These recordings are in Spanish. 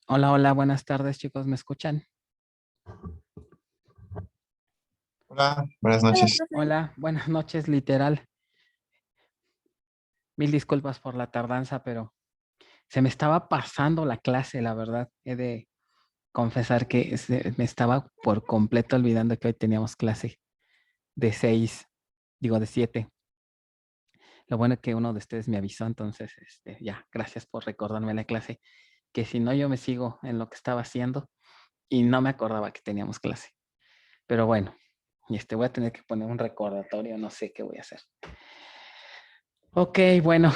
Hola, hola, buenas tardes, chicos, ¿me escuchan? Hola, buenas Hola, noches. profe. Hola, buenas noches, literal. Mil disculpas por la tardanza, pero se me estaba pasando la clase, la verdad. He de confesar que me estaba por completo olvidando que hoy teníamos clase de 6, digo de 7. Lo bueno es que uno de ustedes me avisó, entonces, ya, gracias por recordarme la clase, que si no yo me sigo en lo que estaba haciendo y no me acordaba que teníamos clase. Pero bueno, voy a tener que poner un recordatorio, no sé qué voy a hacer. Ok, bueno,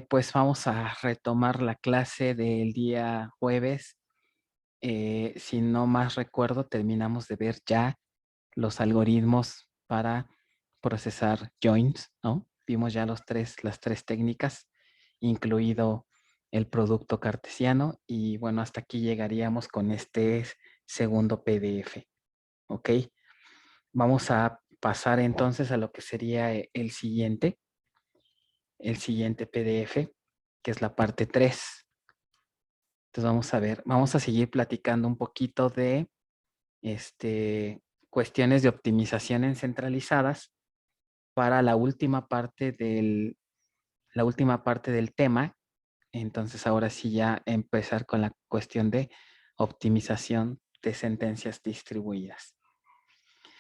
pues vamos a retomar la clase del día jueves. Si no más recuerdo, terminamos de ver ya los algoritmos para procesar joins, ¿no? Vimos ya las tres técnicas, incluido el producto cartesiano, y bueno, hasta aquí llegaríamos con este segundo PDF, ¿ok? Vamos a pasar entonces a lo que sería el siguiente PDF, que es la parte 3. Entonces vamos a ver, vamos a seguir platicando un poquito de cuestiones de optimización en centralizadas para la última parte del tema. Entonces ahora sí ya empezar con la cuestión de optimización de sentencias distribuidas.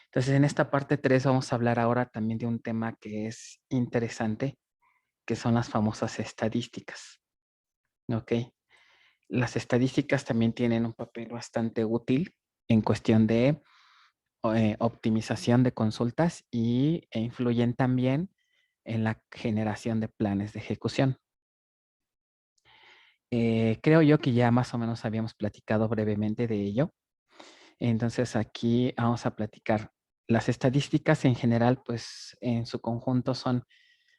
Entonces en esta parte 3 vamos a hablar ahora también de un tema que es interesante, que son las famosas estadísticas. ¿Ok? Las estadísticas también tienen un papel bastante útil en cuestión de optimización de consultas e influyen también en la generación de planes de ejecución. Creo yo que ya más o menos habíamos platicado brevemente de ello. Entonces aquí vamos a platicar. Las estadísticas en general, pues en su conjunto son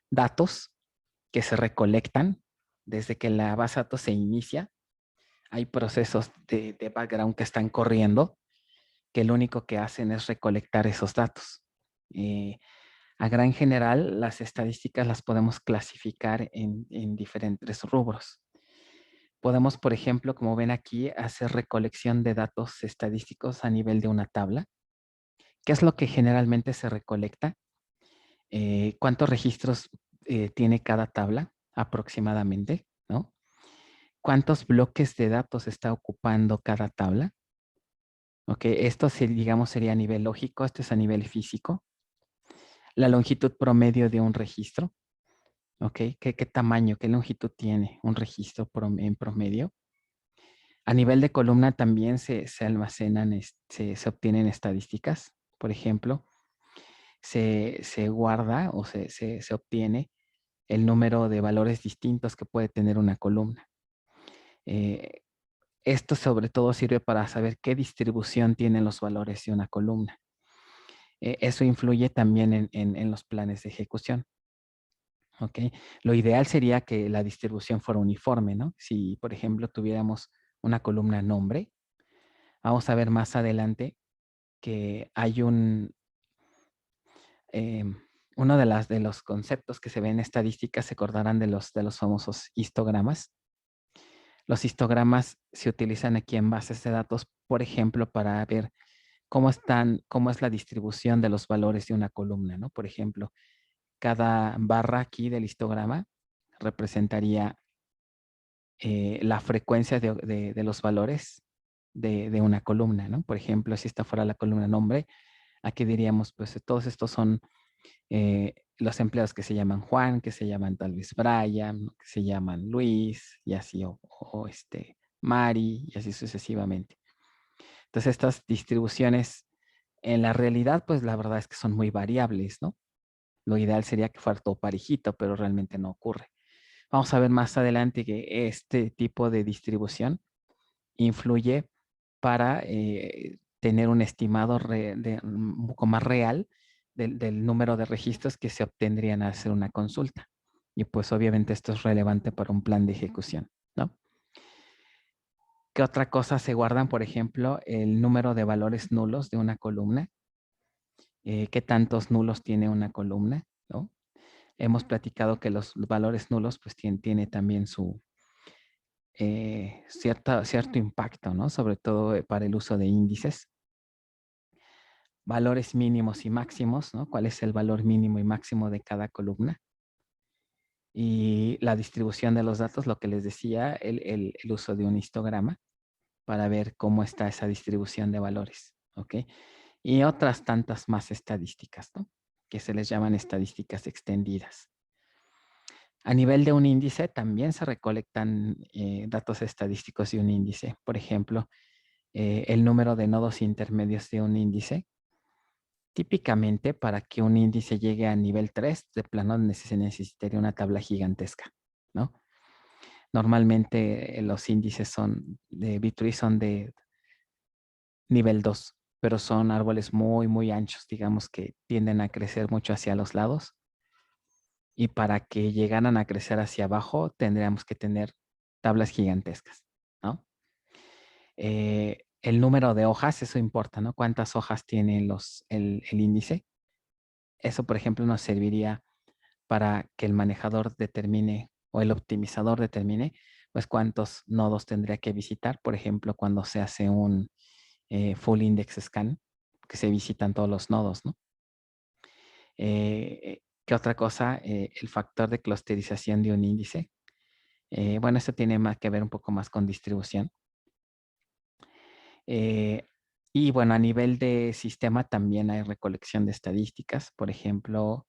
datos que se recolectan desde que la base de datos se inicia. Hay procesos de background que están corriendo, que lo único que hacen es recolectar esos datos. A gran general, las estadísticas las podemos clasificar en diferentes rubros. Podemos, por ejemplo, como ven aquí, hacer recolección de datos estadísticos a nivel de una tabla. ¿Qué es lo que generalmente se recolecta? ¿Cuántos registros tiene cada tabla aproximadamente? ¿No? ¿Cuántos bloques de datos está ocupando cada tabla? Ok, esto digamos sería a nivel lógico, esto es a nivel físico. La longitud promedio de un registro, ok, ¿qué tamaño, qué longitud tiene un registro en promedio? A nivel de columna también se almacenan, se obtienen estadísticas. Por ejemplo, se guarda o se obtiene el número de valores distintos que puede tener una columna. Eh, Esto sobre todo sirve para saber qué distribución tienen los valores de una columna. Eso influye también en los planes de ejecución. ¿Ok? Lo ideal sería que la distribución fuera uniforme, ¿no? Si, por ejemplo, tuviéramos una columna nombre, vamos a ver más adelante que hay uno de los conceptos que se ven en estadísticas, se acordarán de los famosos histogramas. Los histogramas se utilizan aquí en bases de datos, por ejemplo, para ver cómo es la distribución de los valores de una columna, ¿no? Por ejemplo, cada barra aquí del histograma representaría la frecuencia de los valores de una columna, ¿no? Por ejemplo, si esta fuera la columna nombre, aquí diríamos, pues todos estos son los empleados que se llaman Juan, que se llaman tal vez Brian, que se llaman Luis, y así, o Mari, y así sucesivamente. Entonces, estas distribuciones en la realidad, pues la verdad es que son muy variables, ¿no? Lo ideal sería que fuera todo parejito, pero realmente no ocurre. Vamos a ver más adelante que este tipo de distribución influye para tener un estimado un poco más real del número de registros que se obtendrían al hacer una consulta. Y pues obviamente esto es relevante para un plan de ejecución, ¿no? ¿Qué otra cosa se guardan? Por ejemplo, el número de valores nulos de una columna. ¿Qué tantos nulos tiene una columna? ¿No? Hemos platicado que los valores nulos pues tiene también cierto impacto, ¿no? Sobre todo para el uso de índices. Valores mínimos y máximos, ¿no? ¿Cuál es el valor mínimo y máximo de cada columna? Y la distribución de los datos, lo que les decía, el uso de un histograma para ver cómo está esa distribución de valores, ¿ok? Y otras tantas más estadísticas, ¿no? Que se les llaman estadísticas extendidas. A nivel de un índice también se recolectan datos estadísticos de un índice. Por ejemplo, el número de nodos intermedios de un índice. Típicamente, para que un índice llegue a nivel 3, de plano se necesitaría una tabla gigantesca, ¿no? Normalmente los índices de B-tree son de nivel 2, pero son árboles muy, muy anchos, digamos que tienden a crecer mucho hacia los lados. Y para que llegaran a crecer hacia abajo, tendríamos que tener tablas gigantescas, ¿no? El número de hojas, eso importa, ¿no? ¿Cuántas hojas tiene el índice? Eso, por ejemplo, nos serviría para que el manejador determine o el optimizador determine, pues, cuántos nodos tendría que visitar. Por ejemplo, cuando se hace un full index scan, que se visitan todos los nodos, ¿no? ¿Qué otra cosa? El factor de clusterización de un índice. Bueno, esto tiene más que ver un poco más con distribución. Y bueno, a nivel de sistema también hay recolección de estadísticas. Por ejemplo,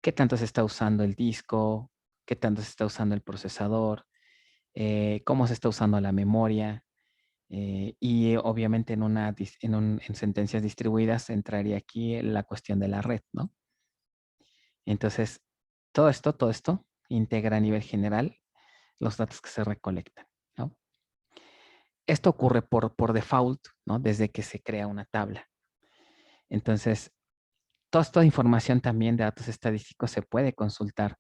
qué tanto se está usando el disco, qué tanto se está usando el procesador, cómo se está usando la memoria. Y obviamente en sentencias distribuidas entraría aquí la cuestión de la red, ¿no? Entonces, todo esto integra a nivel general los datos que se recolectan, ¿no? Esto ocurre por default, ¿no? Desde que se crea una tabla. Entonces, toda esta información también de datos estadísticos se puede consultar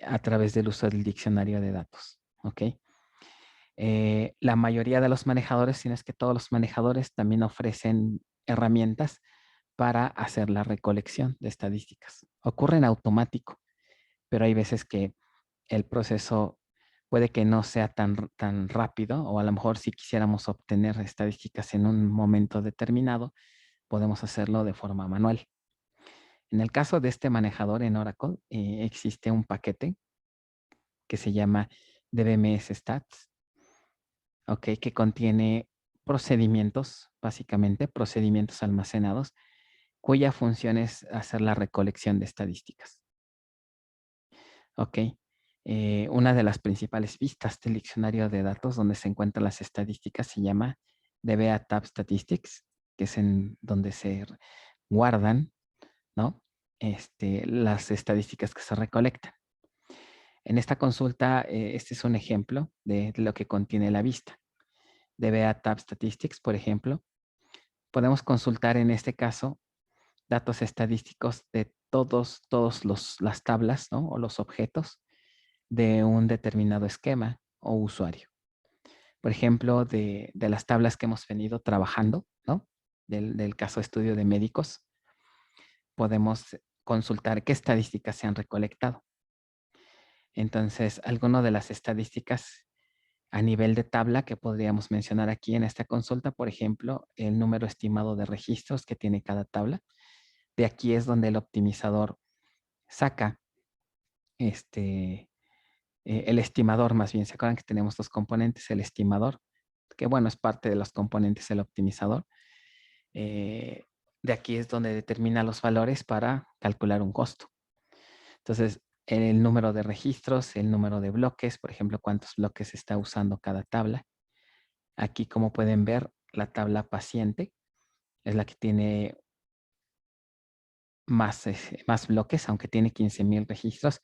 a través del uso del diccionario de datos, ¿ok? La mayoría de los manejadores, si no es que todos los manejadores, también ofrecen herramientas para hacer la recolección de estadísticas. Ocurre en automático, pero hay veces que el proceso puede que no sea tan rápido, o a lo mejor si quisiéramos obtener estadísticas en un momento determinado, podemos hacerlo de forma manual. En el caso de este manejador en Oracle, existe un paquete que se llama DBMS Stats, ¿ok? Que contiene procedimientos, básicamente, procedimientos almacenados, cuya función es hacer la recolección de estadísticas. ¿Ok? Una de las principales vistas del diccionario de datos donde se encuentran las estadísticas se llama DBA Tab Statistics, que es en donde se guardan, ¿no? Las estadísticas que se recolectan. En esta consulta, este es un ejemplo de lo que contiene la vista. DBA Tab Statistics, por ejemplo, podemos consultar en este caso datos estadísticos de todas las tablas, ¿no? O los objetos de un determinado esquema o usuario. Por ejemplo, de las tablas que hemos venido trabajando, ¿no? Del caso estudio de médicos, podemos consultar qué estadísticas se han recolectado. Entonces, algunas de las estadísticas a nivel de tabla que podríamos mencionar aquí en esta consulta, por ejemplo, el número estimado de registros que tiene cada tabla. De aquí es donde el optimizador saca el estimador, más bien. ¿Se acuerdan que tenemos dos componentes? El estimador, que bueno, es parte de los componentes del optimizador. De aquí es donde determina los valores para calcular un costo. Entonces, el número de registros, el número de bloques, por ejemplo, cuántos bloques está usando cada tabla. Aquí, como pueden ver, la tabla paciente es la que tiene más bloques, aunque tiene 15,000 registros,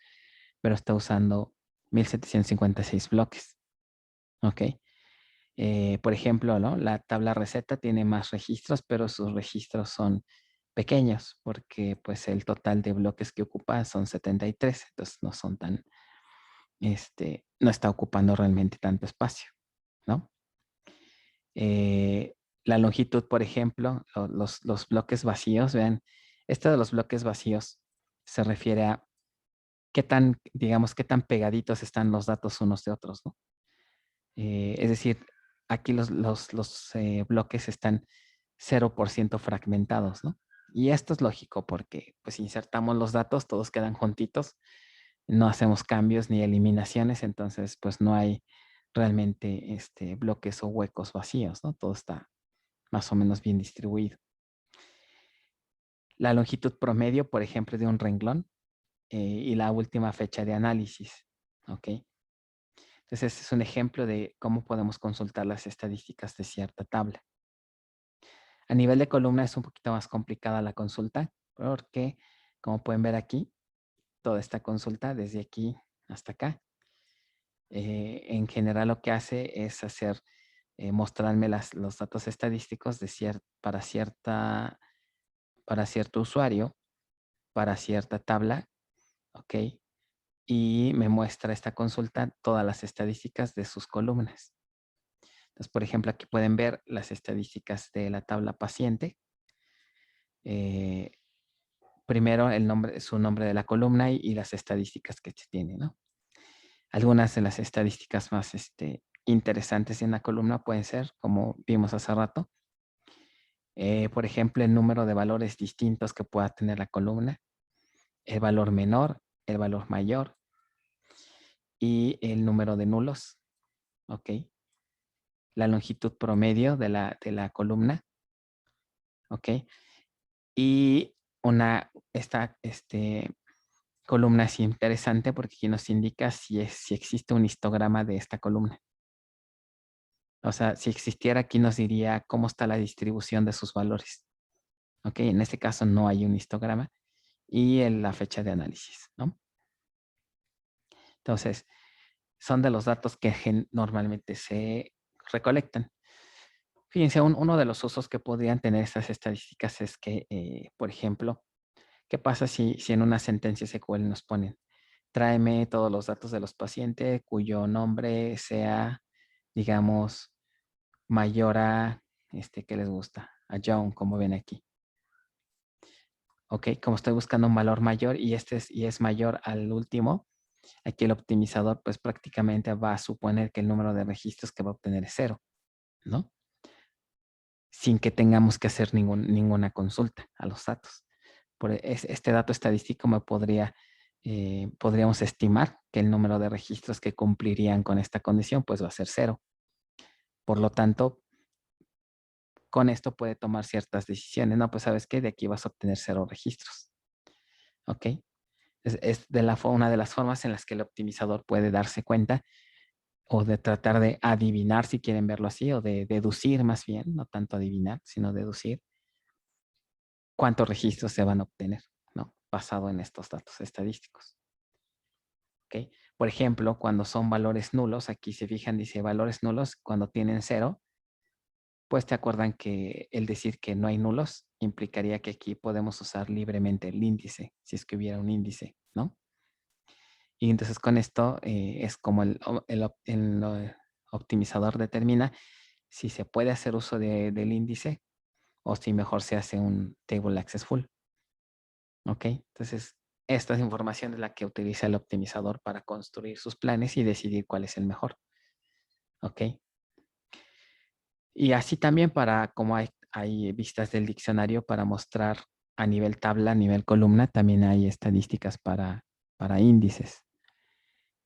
pero está usando 1,756 bloques. ¿Ok? Por ejemplo, ¿no? La tabla receta tiene más registros, pero sus registros son pequeños porque pues el total de bloques que ocupa son 73, entonces no son no está ocupando realmente tanto espacio, ¿no? La longitud, por ejemplo, los bloques vacíos, vean, esto de los bloques vacíos se refiere a digamos, qué tan pegaditos están los datos unos de otros, ¿no? Es decir, aquí los bloques están 0% fragmentados, ¿no? Y esto es lógico porque pues insertamos los datos, todos quedan juntitos, no hacemos cambios ni eliminaciones, entonces pues no hay realmente bloques o huecos vacíos, ¿no? Todo está más o menos bien distribuido. La longitud promedio, por ejemplo, de un renglón y la última fecha de análisis, ¿ok? Entonces, este es un ejemplo de cómo podemos consultar las estadísticas de cierta tabla. A nivel de columna es un poquito más complicada la consulta porque, como pueden ver aquí, toda esta consulta desde aquí hasta acá, en general lo que hace es mostrarme los datos estadísticos para cierto usuario, para cierta tabla, ¿ok? Y me muestra esta consulta todas las estadísticas de sus columnas. Entonces, por ejemplo, aquí pueden ver las estadísticas de la tabla paciente. Primero su nombre de la columna y las estadísticas que se tiene, ¿no? Algunas de las estadísticas más interesantes en la columna pueden ser, como vimos hace rato, por ejemplo, el número de valores distintos que pueda tener la columna, el valor menor, el valor mayor y el número de nulos, ¿ok? La longitud promedio de la columna, ¿ok? Y esta columna es interesante porque aquí nos indica si existe un histograma de esta columna. O sea, si existiera aquí nos diría cómo está la distribución de sus valores. Ok, en este caso no hay un histograma y la fecha de análisis, ¿no? Entonces, son de los datos que normalmente se recolectan. Fíjense, uno de los usos que podrían tener estas estadísticas es que, por ejemplo, ¿qué pasa si en una sentencia SQL nos ponen, tráeme todos los datos de los pacientes cuyo nombre sea, digamos, mayor a, ¿qué les gusta? A John, como ven aquí. Ok, como estoy buscando un valor mayor y es mayor al último, aquí el optimizador pues prácticamente va a suponer que el número de registros que va a obtener es 0, ¿no? Sin que tengamos que hacer ninguna consulta a los datos. Este dato estadístico podríamos estimar que el número de registros que cumplirían con esta condición pues va a ser 0. Por lo tanto, con esto puede tomar ciertas decisiones. No, pues sabes qué, de aquí vas a obtener 0 registros. ¿Ok? Es una de las formas en las que el optimizador puede darse cuenta o de tratar de adivinar, si quieren verlo así, o de deducir más bien, no tanto adivinar, sino deducir cuántos registros se van a obtener, ¿no? Basado en estos datos estadísticos. ¿Ok? Por ejemplo, cuando son valores nulos, aquí se fijan, dice valores nulos, cuando tienen 0, pues te acuerdan que el decir que no hay nulos implicaría que aquí podemos usar libremente el índice, si es que hubiera un índice, ¿no? Y entonces con esto es como el optimizador determina si se puede hacer uso del índice o si mejor se hace un table access full. ¿Ok? Entonces, esta es información es la que utiliza el optimizador para construir sus planes y decidir cuál es el mejor. ¿Ok? Y así también como hay vistas del diccionario para mostrar a nivel tabla, a nivel columna, también hay estadísticas para índices.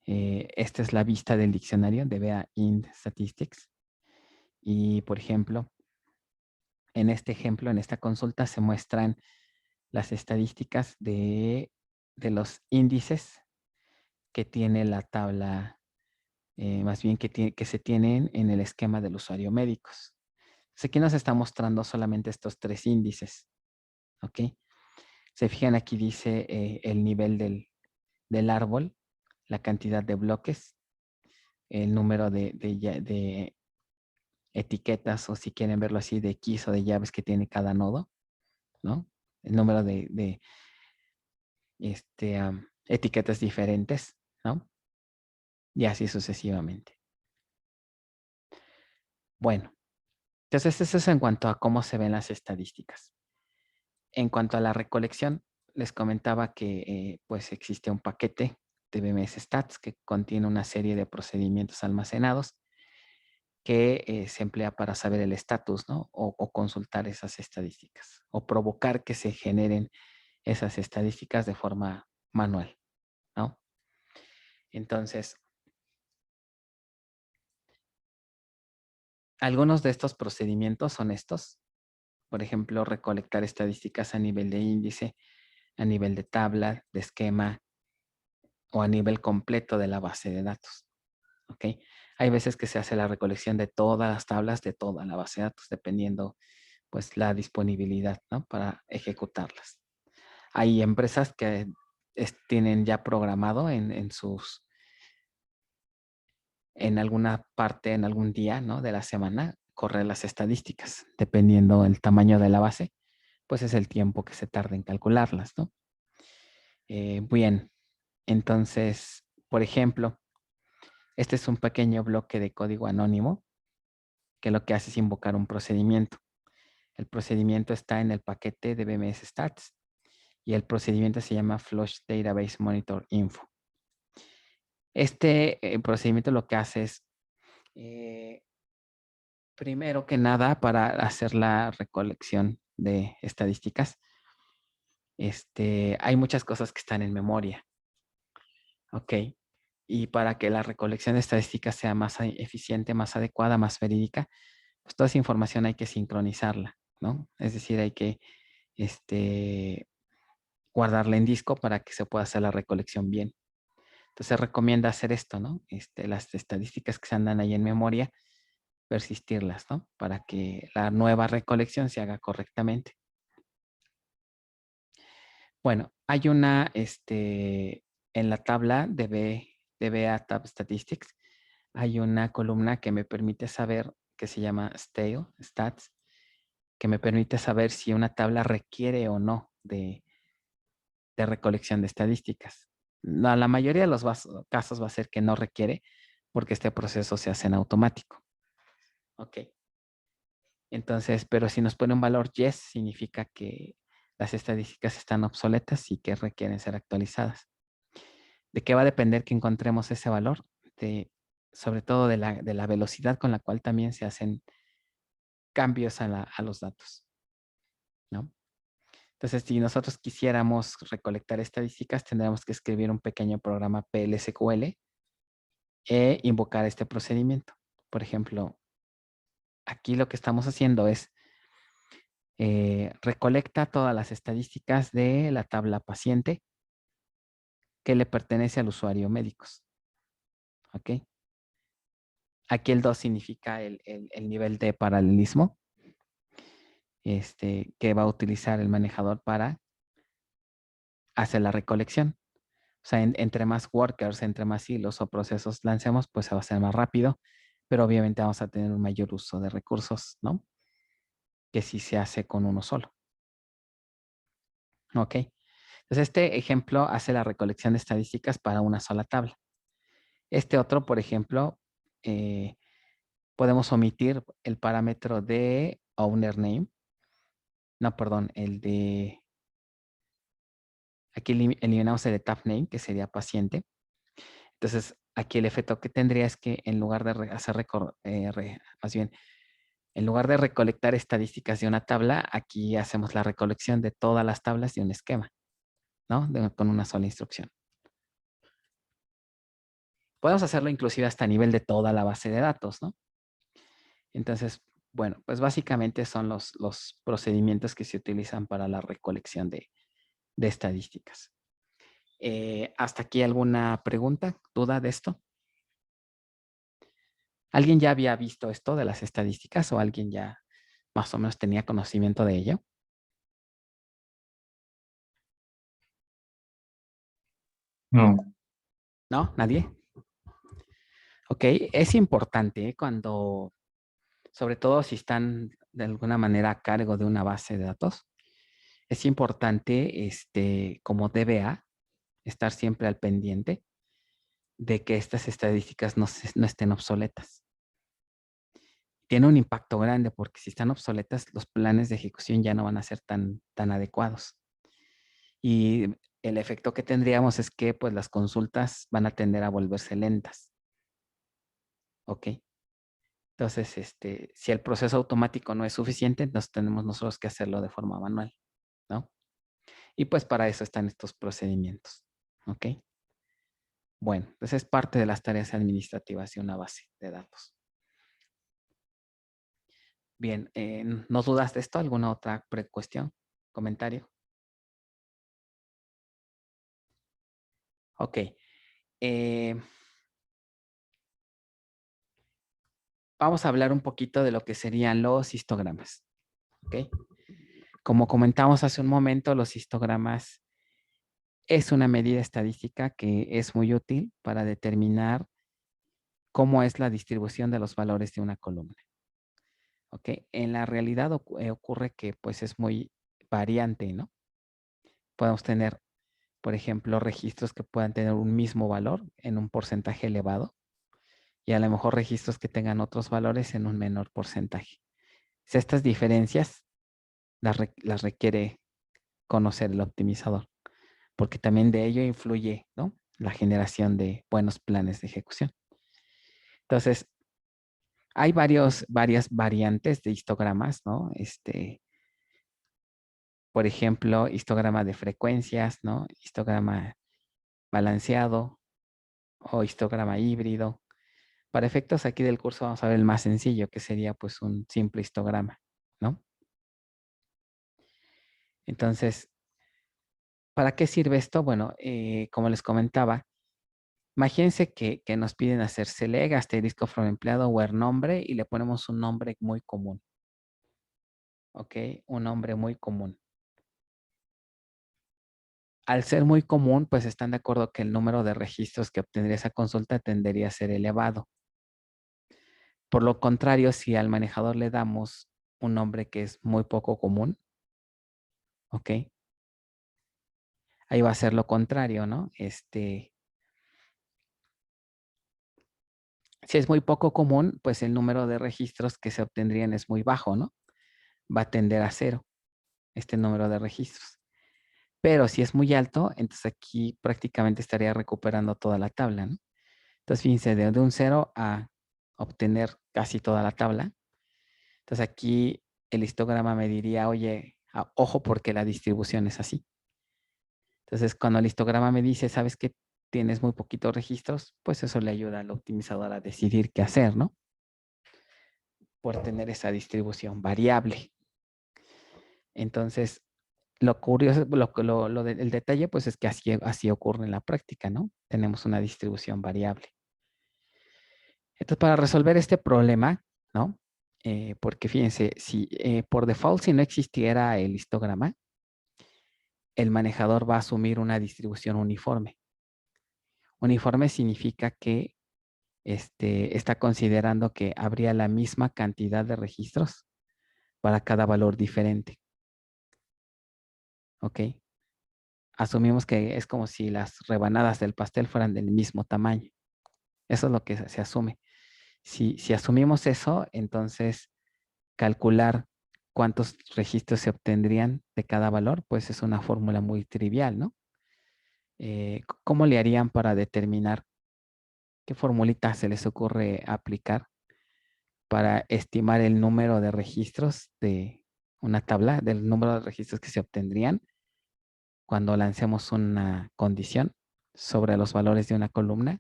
Esta es la vista del diccionario de VEA IND Statistics. Y, por ejemplo, en este ejemplo, en esta consulta, se muestran las estadísticas de los índices que tiene la tabla, más bien que se tienen en el esquema del usuario médicos. Entonces, aquí nos está mostrando solamente estos 3 índices. ¿Ok? Se fijan, aquí dice el nivel del árbol, la cantidad de bloques, el número de etiquetas, o si quieren verlo así, de keys o de llaves que tiene cada nodo, ¿no? El número de etiquetas diferentes, ¿no? Y así sucesivamente. Bueno, entonces eso es en cuanto a cómo se ven las estadísticas. En cuanto a la recolección, les comentaba que pues existe un paquete de BMS Stats que contiene una serie de procedimientos almacenados que se emplea para saber el estatus, ¿no? O consultar esas estadísticas o provocar que se generen esas estadísticas de forma manual, ¿no? Entonces, algunos de estos procedimientos son estos. Por ejemplo, recolectar estadísticas a nivel de índice, a nivel de tabla, de esquema o a nivel completo de la base de datos. ¿Ok? Hay veces que se hace la recolección de todas las tablas de toda la base de datos, dependiendo pues la disponibilidad, ¿no? Para ejecutarlas. Hay empresas que tienen ya programado en alguna parte, en algún día, ¿no? De la semana, correr las estadísticas, dependiendo el tamaño de la base, pues es el tiempo que se tarda en calcularlas, ¿no? Bien, entonces, por ejemplo, este es un pequeño bloque de código anónimo que lo que hace es invocar un procedimiento. El procedimiento está en el paquete de BMS Stats y el procedimiento se llama Flush Database Monitor Info. Este procedimiento lo que hace es, primero que nada, para hacer la recolección de estadísticas, hay muchas cosas que están en memoria. Ok. Y para que la recolección de estadísticas sea más eficiente, más adecuada, más verídica, pues toda esa información hay que sincronizarla, ¿no? Es decir, hay que guardarla en disco para que se pueda hacer la recolección bien. Entonces se recomienda hacer esto, ¿no? Las estadísticas que se andan ahí en memoria, persistirlas, ¿no? Para que la nueva recolección se haga correctamente. Bueno, hay una, en la tabla de BA Tab Statistics, hay una columna que me permite saber, que se llama Stale Stats, que me permite saber si una tabla requiere o no de recolección de estadísticas. La mayoría de los casos va a ser que no requiere porque este proceso se hace en automático. Ok. Entonces, pero si nos pone un valor yes, significa que las estadísticas están obsoletas y que requieren ser actualizadas. ¿De qué va a depender que encontremos ese valor? Sobre todo de la velocidad con la cual también se hacen cambios a los datos, ¿no? Entonces, si nosotros quisiéramos recolectar estadísticas, tendríamos que escribir un pequeño programa PLSQL e invocar este procedimiento. Por ejemplo, aquí lo que estamos haciendo es recolecta todas las estadísticas de la tabla paciente que le pertenece al usuario médicos. ¿Ok? Aquí el 2 significa el nivel de paralelismo que va a utilizar el manejador para hacer la recolección. O sea, entre más workers, entre más hilos o procesos lancemos, pues se va a hacer más rápido, pero obviamente vamos a tener un mayor uso de recursos, ¿no? Que si se hace con uno solo. ¿Ok? Entonces, este ejemplo hace la recolección de estadísticas para una sola tabla. Este otro, por ejemplo, podemos omitir el parámetro de owner name. No, perdón, aquí eliminamos el de tab name, que sería paciente. Entonces, aquí el efecto que tendría es que en lugar de más bien, en lugar de recolectar estadísticas de una tabla, aquí hacemos la recolección de todas las tablas de un esquema, ¿no? Con una sola instrucción. Podemos hacerlo inclusive hasta a nivel de toda la base de datos, ¿no? Entonces, bueno, pues básicamente son los procedimientos que se utilizan para la recolección de estadísticas. ¿Hasta aquí alguna pregunta, duda de esto? ¿Alguien ya había visto esto de las estadísticas o alguien ya más o menos tenía conocimiento de ello? No, ¿No? ¿Nadie? Ok, es importante cuando, sobre todo si están de alguna manera a cargo de una base de datos, es importante, como DBA, estar siempre al pendiente de que estas estadísticas no estén obsoletas. Tiene un impacto grande porque si están obsoletas, los planes de ejecución ya no van a ser tan adecuados. Y el efecto que tendríamos es que pues las consultas van a tender a volverse lentas. ¿Ok? Entonces, si el proceso automático no es suficiente, entonces tenemos nosotros que hacerlo de forma manual, ¿no? Y pues para eso están estos procedimientos, ¿ok? Bueno, entonces es parte de las tareas administrativas y una base de datos. Bien, ¿no dudas de esto? ¿Alguna otra cuestión? ¿Comentario? Ok. Vamos a hablar un poquito de lo que serían los histogramas. ¿Ok? Como comentamos hace un momento, los histogramas es una medida estadística que es muy útil para determinar cómo es la distribución de los valores de una columna. ¿Ok? En la realidad ocurre que pues es muy variante, ¿no? Podemos tener, por ejemplo, registros que puedan tener un mismo valor en un porcentaje elevado y a lo mejor registros que tengan otros valores en un menor porcentaje. Si estas diferencias las requiere conocer el optimizador, porque también de ello influye, ¿no?, la generación de buenos planes de ejecución. Entonces, hay varias variantes de histogramas, ¿no? Por ejemplo, histograma de frecuencias, ¿no? Histograma balanceado o histograma híbrido. Para efectos aquí del curso vamos a ver el más sencillo, que sería pues un simple histograma, ¿no? Entonces, ¿para qué sirve esto? Bueno, como les comentaba, imagínense que nos piden hacer select, asterisco from empleado, where nombre, y le ponemos un nombre muy común. ¿Ok? Un nombre muy común. Al ser muy común, pues están de acuerdo que el número de registros que obtendría esa consulta tendería a ser elevado. Por lo contrario, si al manejador le damos un nombre que es muy poco común, ¿ok? Ahí va a ser lo contrario, ¿no? Si es muy poco común, pues el número de registros que se obtendrían es muy bajo, ¿no? Va a tender a cero este número de registros. Pero si es muy alto, entonces aquí prácticamente estaría recuperando toda la tabla, ¿no? Entonces, fíjense, de un 0 a obtener casi toda la tabla. Entonces, aquí el histograma me diría, oye, ojo porque la distribución es así. Entonces, cuando el histograma me dice, sabes que tienes muy poquitos registros, pues eso le ayuda al optimizador a decidir qué hacer, ¿no? Por tener esa distribución variable. Entonces, lo curioso, el detalle, pues es que así ocurre en la práctica, ¿no? Tenemos una distribución variable. Entonces, para resolver este problema, ¿no? Porque fíjense, si por default, si no existiera el histograma, el manejador va a asumir una distribución uniforme. Uniforme significa que está considerando que habría la misma cantidad de registros para cada valor diferente. ¿Ok? Asumimos que es como si las rebanadas del pastel fueran del mismo tamaño. Eso es lo que se asume. Si asumimos eso, entonces calcular cuántos registros se obtendrían de cada valor, pues es una fórmula muy trivial, ¿no? ¿Cómo le harían para determinar qué formulita se les ocurre aplicar para estimar el número de registros de una tabla, del número de registros que se obtendrían cuando lancemos una condición sobre los valores de una columna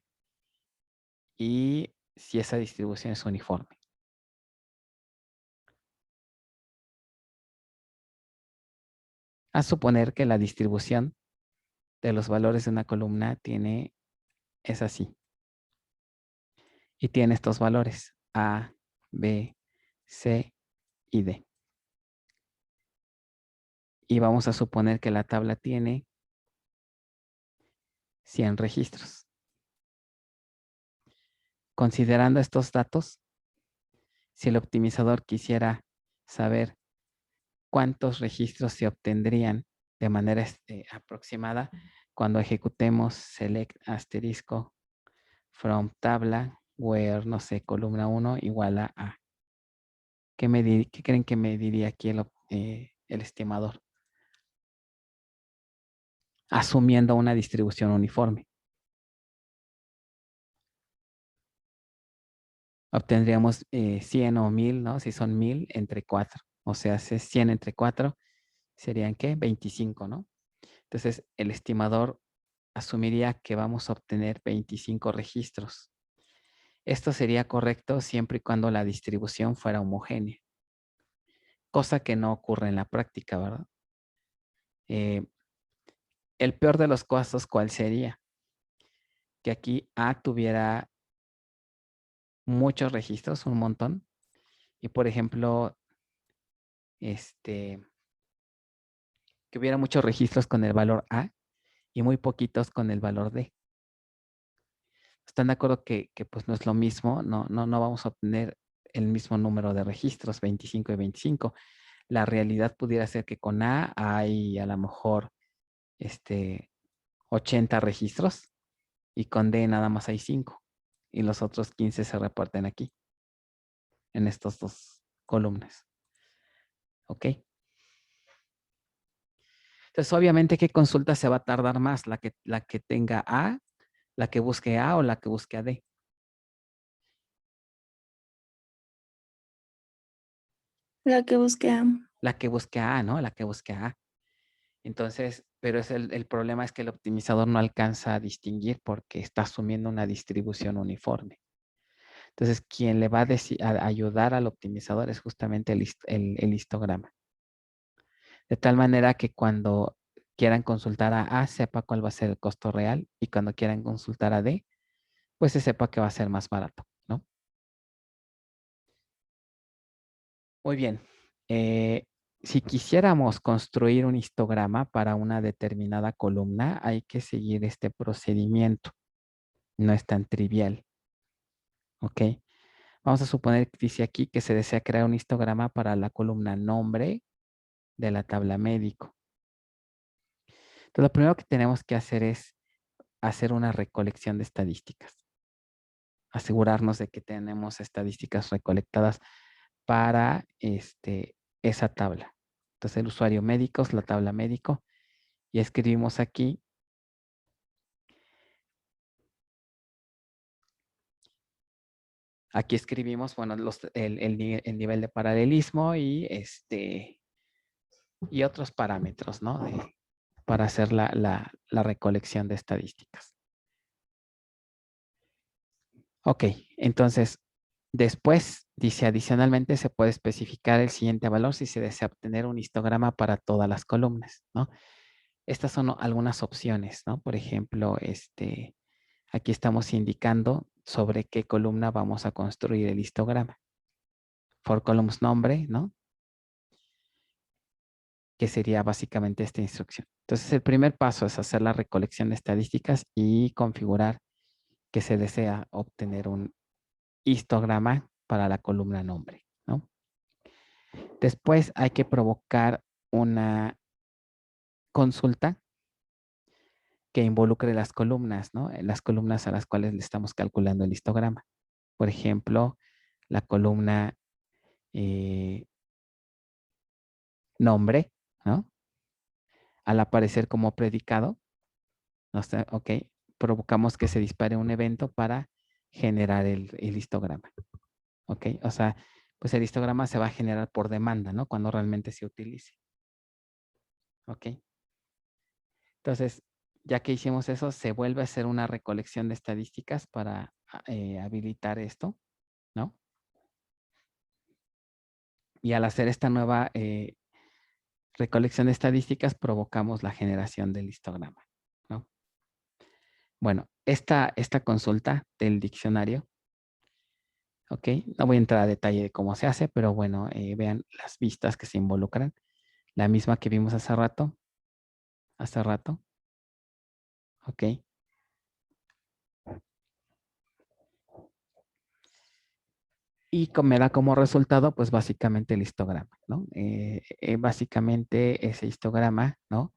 y si esa distribución es uniforme? A suponer que la distribución de los valores de una columna es así. Y tiene estos valores A, B, C y D. Y vamos a suponer que la tabla tiene 100 registros. Considerando estos datos, si el optimizador quisiera saber cuántos registros se obtendrían de manera aproximada cuando ejecutemos select asterisco from tabla where, no sé, columna 1 igual a A. ¿Qué creen que me diría aquí el estimador? Asumiendo una distribución uniforme. obtendríamos 100 o 1000, ¿no? Si son 1000 entre 4. O sea, si es 100 entre 4, serían ¿qué? 25, ¿no? Entonces, el estimador asumiría que vamos a obtener 25 registros. Esto sería correcto siempre y cuando la distribución fuera homogénea, cosa que no ocurre en la práctica, ¿verdad? El peor de los casos, ¿cuál sería? Que aquí A tuviera muchos registros, un montón, y por ejemplo, que hubiera muchos registros con el valor A y muy poquitos con el valor D. ¿Están de acuerdo que pues no es lo mismo? No vamos a obtener el mismo número de registros, 25 y 25. La realidad pudiera ser que con A hay a lo mejor 80 registros y con D nada más hay 5 y los otros 15 se reparten aquí, en estas dos columnas. ¿Ok? Entonces, obviamente, ¿qué consulta se va a tardar más? La que tenga A, la que busque A o la que busque a D. La que busque a... La que busque a A, ¿no? La que busque a A. Entonces, pero es el problema es que el optimizador no alcanza a distinguir porque está asumiendo una distribución uniforme. Entonces, quien le va a ayudar al optimizador es justamente el histograma. De tal manera que cuando quieran consultar a A, sepa cuál va a ser el costo real y cuando quieran consultar a D, pues se sepa que va a ser más barato, ¿no? Muy bien. Si quisiéramos construir un histograma para una determinada columna, hay que seguir este procedimiento. No es tan trivial. ¿Ok? Vamos a suponer que dice aquí que se desea crear un histograma para la columna nombre de la tabla médico. Entonces, lo primero que tenemos que hacer es hacer una recolección de estadísticas. Asegurarnos de que tenemos estadísticas recolectadas para esa tabla. Entonces, el usuario médicos, la tabla médico, y escribimos aquí escribimos, bueno, el nivel de paralelismo y otros parámetros, ¿no? Para hacer la recolección de estadísticas. Ok, entonces, después, dice, adicionalmente se puede especificar el siguiente valor si se desea obtener un histograma para todas las columnas, ¿no? Estas son algunas opciones, ¿no? Por ejemplo, aquí estamos indicando sobre qué columna vamos a construir el histograma. For columns nombre, ¿no? Que sería básicamente esta instrucción. Entonces, el primer paso es hacer la recolección de estadísticas y configurar que se desea obtener un histograma para la columna nombre, ¿no? Después hay que provocar una consulta que involucre las columnas, ¿no? Las columnas a las cuales le estamos calculando el histograma. Por ejemplo, la columna nombre, ¿no? Al aparecer como predicado, ¿no? Ok, provocamos que se dispare un evento para generar el histograma. Ok, o sea, pues el histograma se va a generar por demanda, ¿no? Cuando realmente se utilice. Ok. Entonces, ya que hicimos eso, se vuelve a hacer una recolección de estadísticas para habilitar esto, ¿no? Y al hacer esta nueva recolección de estadísticas, provocamos la generación del histograma, ¿no? Bueno, esta consulta del diccionario, ¿ok? No voy a entrar a detalle de cómo se hace, pero bueno, vean las vistas que se involucran. La misma que vimos hace rato, ¿ok? Y me da como resultado, pues básicamente el histograma, ¿no? Básicamente ese histograma, ¿no?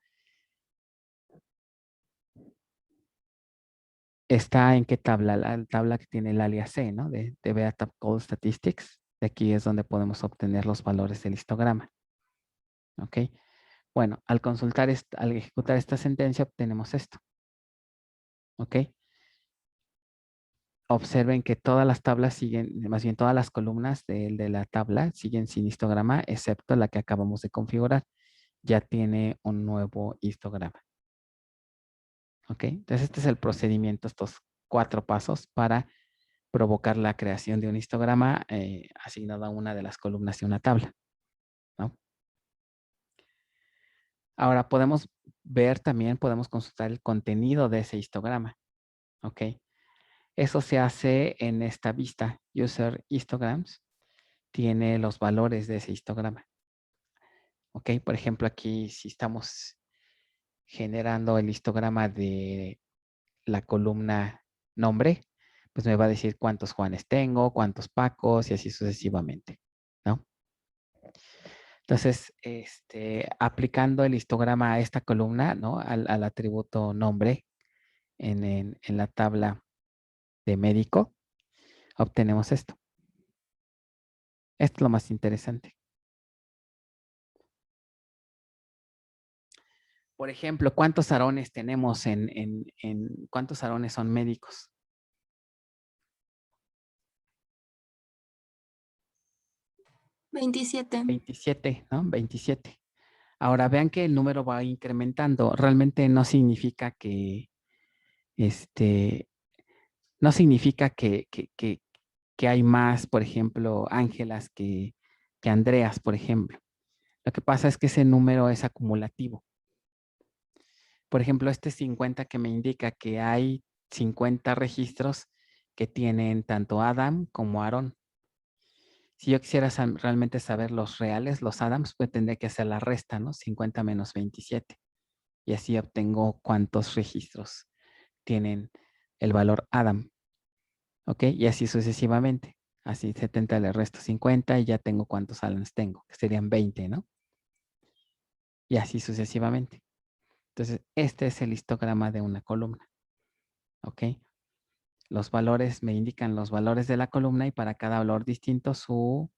¿Está en qué tabla? La tabla que tiene el alias C, ¿no? De Data Call Statistics. De aquí es donde podemos obtener los valores del histograma. ¿Ok? Bueno, al al ejecutar esta sentencia obtenemos esto. ¿Ok? observen que todas las tablas siguen, más bien todas las columnas de la tabla siguen sin histograma, excepto la que acabamos de configurar. Ya tiene un nuevo histograma. ¿Ok? Entonces, este es el procedimiento, estos 4 pasos para provocar la creación de un histograma asignado a una de las columnas de una tabla, ¿no? Ahora podemos ver también, podemos consultar el contenido de ese histograma. ¿Ok? Eso se hace en esta vista, User Histograms. Tiene los valores de ese histograma. ¿Ok? Por ejemplo, aquí si estamos generando el histograma de la columna nombre, pues me va a decir cuántos Juanes tengo, cuántos Pacos y así sucesivamente, ¿no? Entonces, aplicando el histograma a esta columna, ¿no? Al atributo nombre en la tabla de médico, obtenemos esto. Esto es lo más interesante. Por ejemplo, ¿cuántos arones tenemos cuántos arones son médicos? 27. 27, ¿no? 27. Ahora vean que el número va incrementando. Realmente no significa no significa que hay más, por ejemplo, Ángelas que Andreas, por ejemplo. Lo que pasa es que ese número es acumulativo. Por ejemplo, este 50 que me indica que hay 50 registros que tienen tanto Adam como Aarón. Si yo quisiera realmente saber los reales, los Adams, pues tendría que hacer la resta, ¿no? 50 menos 27. Y así obtengo cuántos registros tienen el valor Adam. ¿Ok? Y así sucesivamente. Así 70 le resto 50 y ya tengo cuántos Adams tengo, que serían 20, ¿no? Y así sucesivamente. Entonces, este es el histograma de una columna. ¿Ok? Los valores me indican los valores de la columna y para cada valor distinto su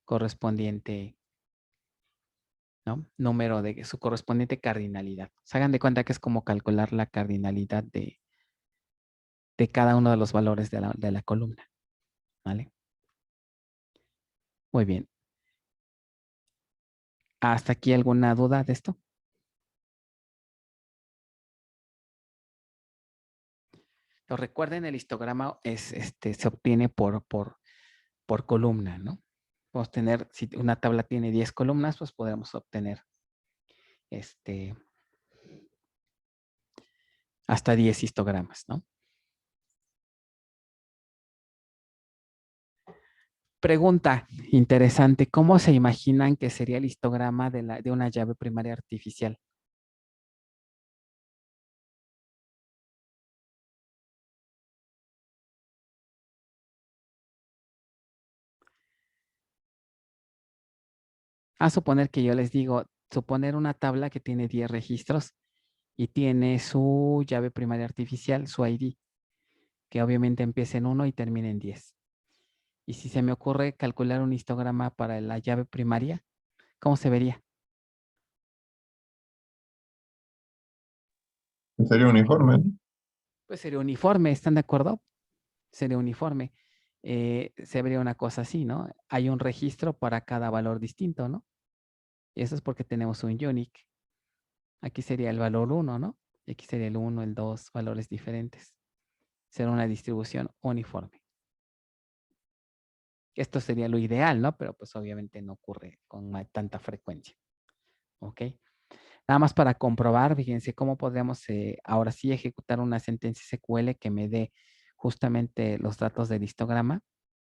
correspondiente, ¿no? Número de su correspondiente cardinalidad. Se hagan de cuenta que es como calcular la cardinalidad de cada uno de los valores de la columna. ¿Vale? Muy bien. ¿Hasta aquí alguna duda de esto? Lo recuerden, el histograma se obtiene por columna, ¿no? Podemos tener, si una tabla tiene 10 columnas, pues podemos obtener hasta 10 histogramas, ¿no? Pregunta interesante. ¿Cómo se imaginan que sería el histograma de una llave primaria artificial? A suponer que yo les digo, suponer una tabla que tiene 10 registros y tiene su llave primaria artificial, su ID, que obviamente empieza en 1 y termina en 10. Y si se me ocurre calcular un histograma para la llave primaria, ¿cómo se vería? Sería uniforme, ¿no? Pues sería uniforme, ¿están de acuerdo? Sería uniforme. Se vería una cosa así, ¿no? Hay un registro para cada valor distinto, ¿no? Y eso es porque tenemos un unique. Aquí sería el valor 1, ¿no? Y aquí sería el 1, el 2, valores diferentes. Será una distribución uniforme. Esto sería lo ideal, ¿no? Pero pues obviamente no ocurre con tanta frecuencia. ¿Ok? Nada más para comprobar, fíjense cómo podríamos ahora sí ejecutar una sentencia SQL que me dé justamente los datos del histograma.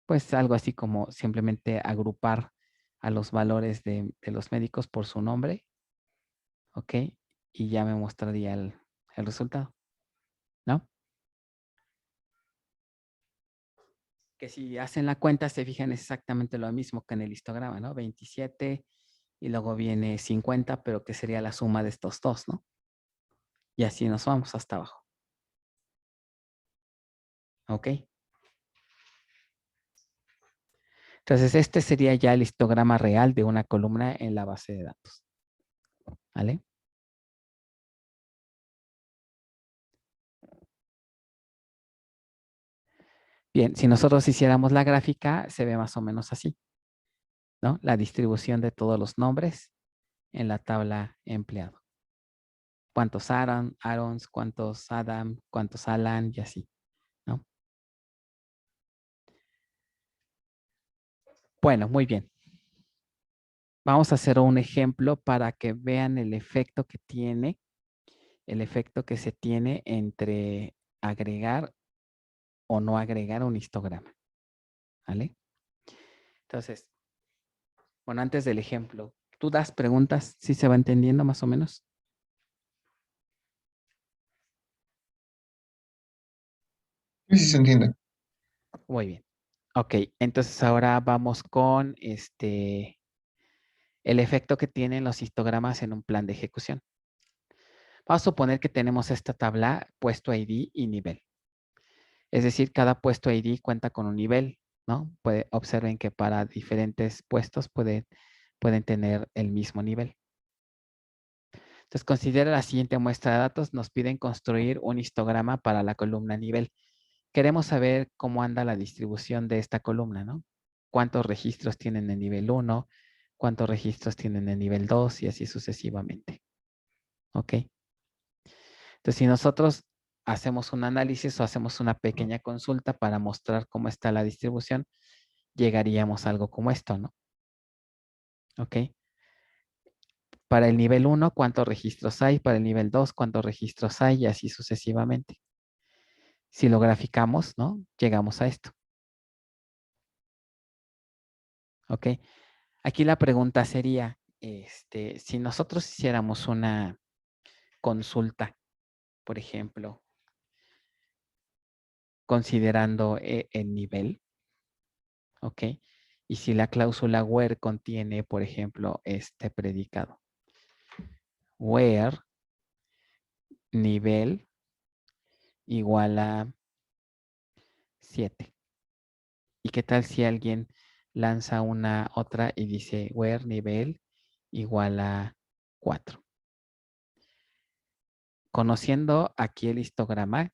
Pues algo así como simplemente agrupar a los valores de los médicos por su nombre. ¿Ok? Y ya me mostraría el resultado, ¿no? Que si hacen la cuenta se fijan es exactamente lo mismo que en el histograma, ¿no? 27 y luego viene 50, pero que sería la suma de estos dos, ¿no? Y así nos vamos hasta abajo. ¿Ok? Entonces, este sería ya el histograma real de una columna en la base de datos. ¿Vale? Bien, si nosotros hiciéramos la gráfica, se ve más o menos así, ¿no? La distribución de todos los nombres en la tabla empleado. Cuántos Aarons, cuántos Adam, cuántos Alan y así, ¿no? Bueno, muy bien. Vamos a hacer un ejemplo para que vean el efecto que tiene, el efecto que se tiene entre agregar o no agregar un histograma, ¿vale? Entonces, bueno, antes del ejemplo, ¿tú das preguntas? ¿Sí se va entendiendo más o menos? Sí, sí se entiende. Muy bien. Ok, entonces ahora vamos con el efecto que tienen los histogramas en un plan de ejecución. Vamos a suponer que tenemos esta tabla puesto ID y nivel. Es decir, cada puesto ID cuenta con un nivel, ¿no? Observen que para diferentes puestos pueden tener el mismo nivel. Entonces, considera la siguiente muestra de datos. Nos piden construir un histograma para la columna nivel. Queremos saber cómo anda la distribución de esta columna, ¿no? ¿Cuántos registros tienen en nivel 1? ¿Cuántos registros tienen en nivel 2? Y así sucesivamente. ¿Ok? Entonces, si nosotros hacemos un análisis o hacemos una pequeña consulta para mostrar cómo está la distribución, llegaríamos a algo como esto, ¿no? ¿Ok? Para el nivel 1, ¿cuántos registros hay? Para el nivel 2, ¿cuántos registros hay? Y así sucesivamente. Si lo graficamos, ¿no? Llegamos a esto. ¿Ok? Aquí la pregunta sería, si nosotros hiciéramos una consulta, por ejemplo, considerando el nivel, ¿ok? Y si la cláusula where contiene, por ejemplo, este predicado. Where nivel igual a 7. ¿Y qué tal si alguien lanza una otra y dice where nivel igual a 4? Conociendo aquí el histograma,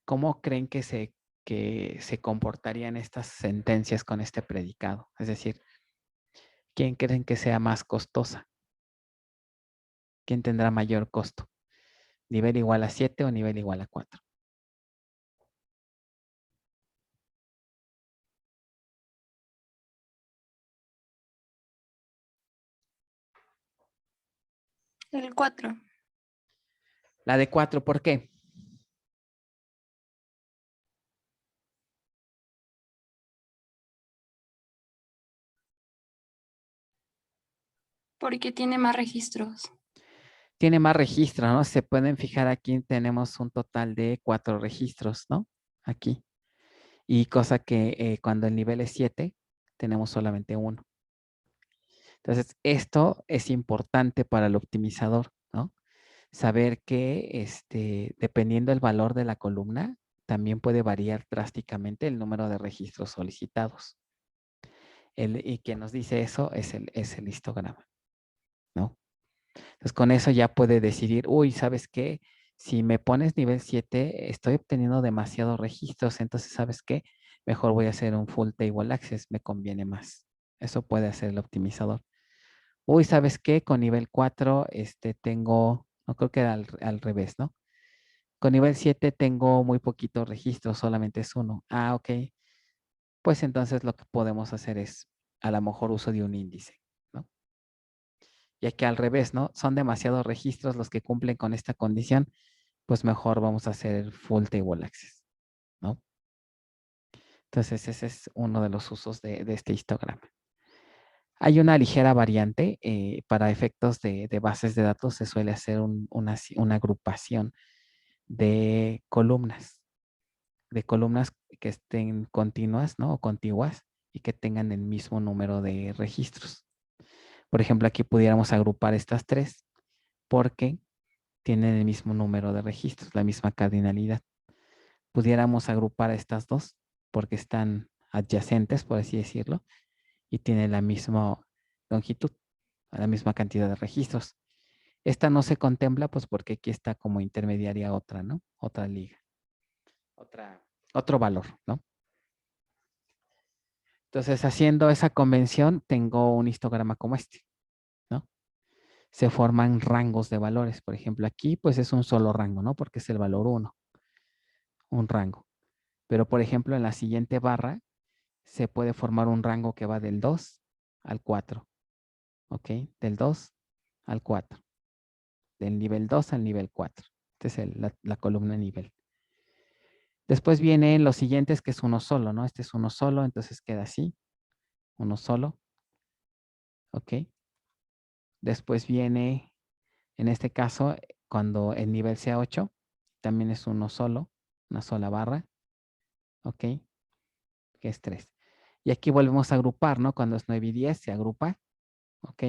¿cómo creen que se comportarían estas sentencias con este predicado? Es decir, ¿quién creen que sea más costosa? ¿Quién tendrá mayor costo? ¿Nivel igual a 7 o nivel igual a 4? El 4. La de 4, ¿por qué? Porque tiene más registros. Tiene más registros, ¿no? Se pueden fijar aquí, tenemos un total de 4 registros, ¿no? Aquí. Y cosa que cuando el nivel es 7, tenemos solamente 1. Entonces, esto es importante para el optimizador, ¿no? Saber que dependiendo del valor de la columna, también puede variar drásticamente el número de registros solicitados. Y quien nos dice eso es el histograma, ¿no? Entonces, con eso ya puede decidir, uy, ¿sabes qué? Si me pones nivel 7, estoy obteniendo demasiados registros, entonces, ¿sabes qué? Mejor voy a hacer un full table access, me conviene más. Eso puede hacer el optimizador. Uy, ¿sabes qué? Con nivel 4, tengo, no creo que era al revés, ¿no? Con nivel 7 tengo muy poquitos registros, solamente es uno. Ah, ok. Pues entonces lo que podemos hacer es a lo mejor uso de un índice, ¿no? Ya que al revés, ¿no? Son demasiados registros los que cumplen con esta condición, pues mejor vamos a hacer el full table access, ¿no? Entonces ese es uno de los usos de este histograma. Hay una ligera variante para efectos de bases de datos, se suele hacer una agrupación de columnas que estén continuas, ¿no? O contiguas y que tengan el mismo número de registros. Por ejemplo, aquí pudiéramos agrupar estas 3 porque tienen el mismo número de registros, la misma cardinalidad. Pudiéramos agrupar estas 2 porque están adyacentes, por así decirlo, y tienen la misma longitud, la misma cantidad de registros. Esta no se contempla, pues porque aquí está como intermediaria otra, ¿no? Otra liga, otro valor, ¿no? Entonces, haciendo esa convención, tengo un histograma como este, ¿no? Se forman rangos de valores. Por ejemplo, aquí pues es un solo rango, ¿no? Porque es el valor 1, un rango. Pero, por ejemplo, en la siguiente barra se puede formar un rango que va del 2 al 4, ¿ok? Del 2 al 4, del nivel 2 al nivel 4. Esta es la columna nivel. Después vienen los siguientes, que es uno solo, ¿no? Este es uno solo, entonces queda así, uno solo, ¿ok? Después viene, en este caso, cuando el nivel sea 8, también es uno solo, una sola barra, ¿ok? Que es 3. Y aquí volvemos a agrupar, ¿no? Cuando es 9 y 10 se agrupa, ¿ok?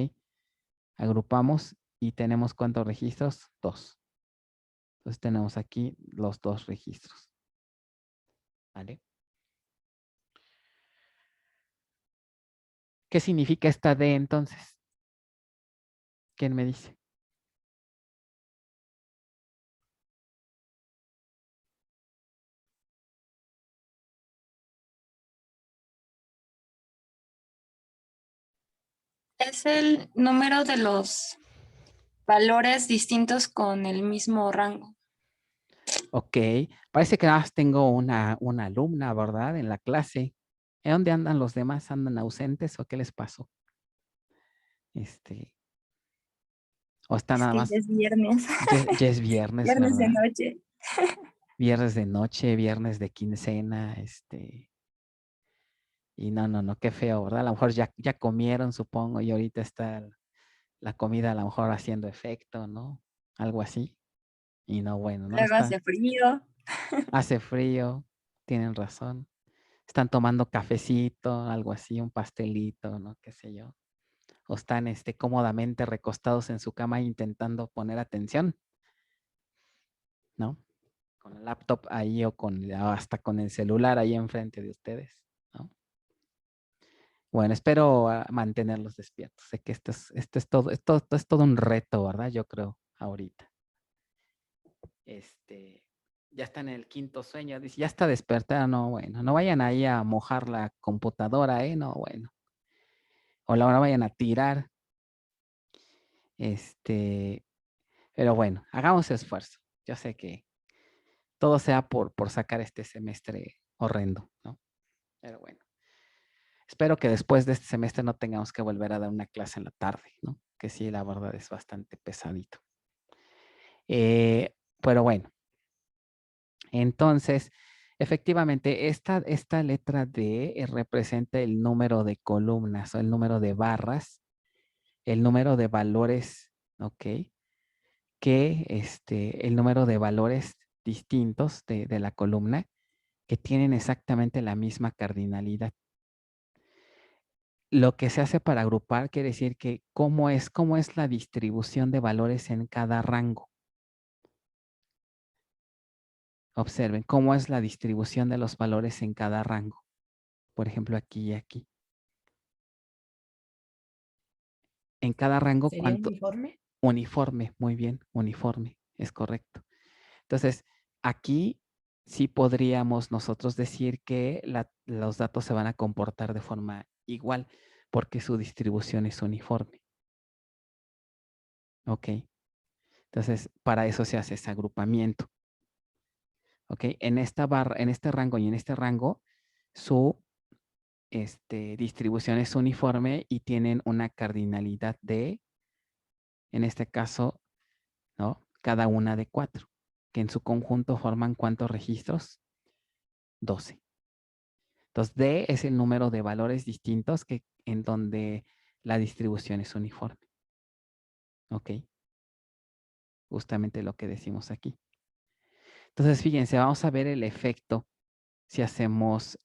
Agrupamos y tenemos ¿cuántos registros? 2. Entonces tenemos aquí los 2 registros, ¿vale? ¿Qué significa esta D entonces? ¿Quién me dice? Es el número de los valores distintos con el mismo rango. Ok, parece que nada más tengo una alumna, ¿verdad? En la clase. ¿En dónde andan los demás? ¿Andan ausentes o qué les pasó? O está Es nada que más, ya es viernes. ya es viernes, Viernes de ¿verdad? noche. Viernes de noche, viernes de quincena, y no, qué feo, ¿verdad? A lo mejor ya comieron, supongo, y ahorita está la comida a lo mejor haciendo efecto, ¿no? Algo así. Y no, bueno, ¿no? Luego hace frío. Hace frío, tienen razón. Están tomando cafecito, algo así, un pastelito, ¿no? Qué sé yo. O están cómodamente recostados en su cama intentando poner atención, ¿no? Con el laptop ahí o hasta con el celular ahí enfrente de ustedes, ¿no? Bueno, espero mantenerlos despiertos. Sé que esto es todo un reto, ¿verdad? Yo creo, ahorita. Ya está en el quinto sueño. Dice, ya está despertada. No, bueno, no vayan ahí a mojar la computadora, ¿eh? No, bueno. O la vayan a tirar. Pero bueno, hagamos esfuerzo. Yo sé que todo sea por sacar este semestre horrendo, ¿no? Pero bueno, espero que después de este semestre no tengamos que volver a dar una clase en la tarde, ¿no? Que sí, la verdad es bastante pesadito. Pero bueno, entonces, efectivamente, esta letra D representa el número de columnas o el número de barras, el número de valores, ¿ok? El número de valores distintos de la columna que tienen exactamente la misma cardinalidad. Lo que se hace para agrupar quiere decir que cómo es la distribución de valores en cada rango. Observen cómo es la distribución de los valores en cada rango. Por ejemplo, aquí y aquí. En cada rango, ¿Sería ¿cuánto? uniforme? Uniforme, muy bien, uniforme, es correcto. Entonces, aquí sí podríamos nosotros decir que los datos se van a comportar de forma igual porque su distribución es uniforme. ¿Ok? Entonces, para eso se hace ese agrupamiento. ¿Ok? En esta barra, en este rango y en este rango, su distribución es uniforme y tienen una cardinalidad de, en este caso, ¿no? Cada una de 4, que en su conjunto forman ¿cuántos registros? 12. Entonces, D es el número de valores distintos en donde la distribución es uniforme. ¿Ok? Justamente lo que decimos aquí. Entonces, fíjense, vamos a ver el efecto si hacemos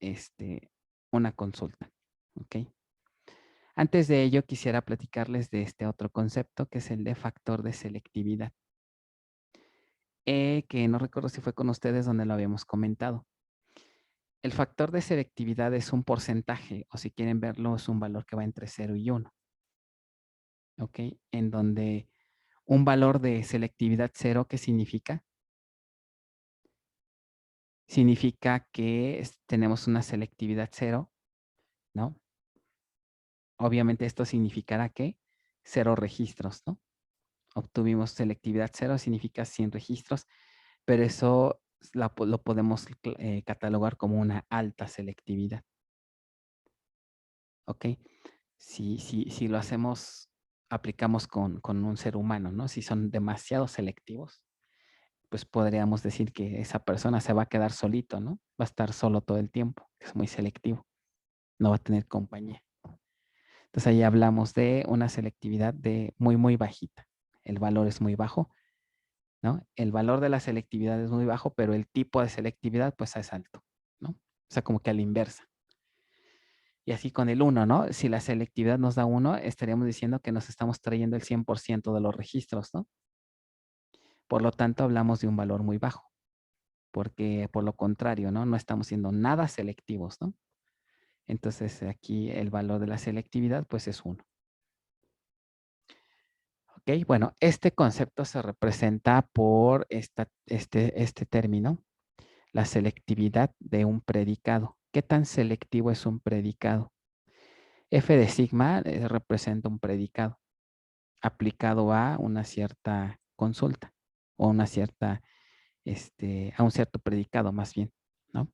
una consulta. ¿Ok? Antes de ello, quisiera platicarles de este otro concepto, que es el de factor de selectividad. Que no recuerdo si fue con ustedes donde lo habíamos comentado. El factor de selectividad es un porcentaje, o si quieren verlo, es un valor que va entre 0 y 1. ¿Ok? En donde un valor de selectividad 0, ¿qué significa? Significa que tenemos una selectividad 0 ¿no? Obviamente esto significará que 0 registros, ¿no? Obtuvimos selectividad 0, significa 100 registros, pero eso lo podemos catalogar como una alta selectividad. ¿Ok? Si lo hacemos, aplicamos con un ser humano, ¿no? Si son demasiado selectivos, pues podríamos decir que esa persona se va a quedar solito, ¿no? Va a estar solo todo el tiempo, es muy selectivo, no va a tener compañía. Entonces ahí hablamos de una selectividad de muy bajita. El valor es muy bajo, ¿no? El valor de la selectividad es muy bajo, pero el tipo de selectividad pues es alto, ¿no? O sea, como que a la inversa. Y así con el 1, ¿no? Si la selectividad nos da 1, estaríamos diciendo que nos estamos trayendo el 100% de los registros, ¿no? Por lo tanto, hablamos de un valor muy bajo, porque por lo contrario, ¿no? No estamos siendo nada selectivos, ¿no? Entonces, aquí el valor de la selectividad, pues es 1. ¿Ok? Bueno, este concepto se representa por este término, la selectividad de un predicado. ¿Qué tan selectivo es un predicado? F de sigma representa un predicado aplicado a una cierta consulta o una cierta, a un cierto predicado más bien, ¿no?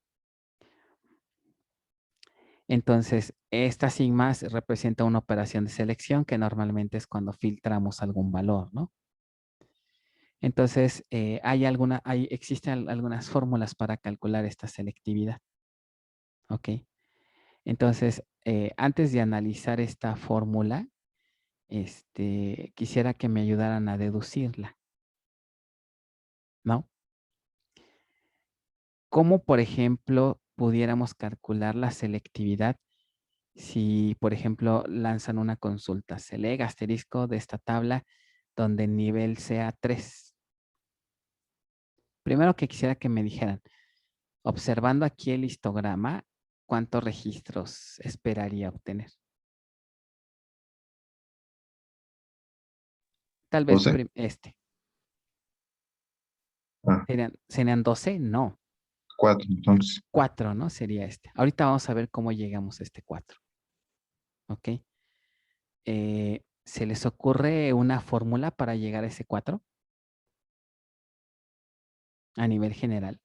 Entonces, esta sigma representa una operación de selección que normalmente es cuando filtramos algún valor, ¿no? Entonces, existen algunas fórmulas para calcular esta selectividad, ¿ok? Entonces, antes de analizar esta fórmula, quisiera que me ayudaran a deducirla, ¿no? ¿Cómo, por ejemplo, pudiéramos calcular la selectividad si, por ejemplo, lanzan una consulta? Select asterisco de esta tabla donde el nivel sea 3. Primero que quisiera que me dijeran, observando aquí el histograma, ¿cuántos registros esperaría obtener? Tal vez 12. Ah, ¿Serían 12? No, 4, entonces. 4, ¿no? Sería este. Ahorita vamos a ver cómo llegamos a este 4. ¿Ok? ¿Se les ocurre una fórmula para llegar a ese 4 a nivel general?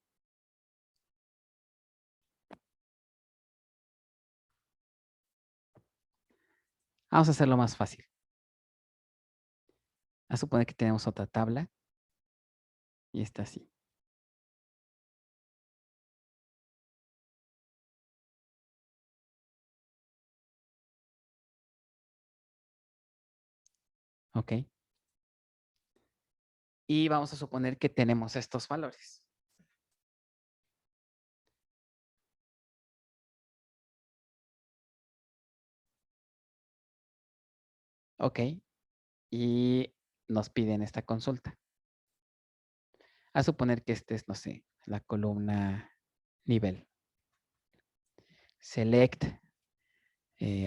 Vamos a hacerlo más fácil. A suponer que tenemos otra tabla y está así. ¿Ok? Y vamos a suponer que tenemos estos valores. ¿Ok? Y nos piden esta consulta. A suponer que este es, no sé, la columna nivel. Select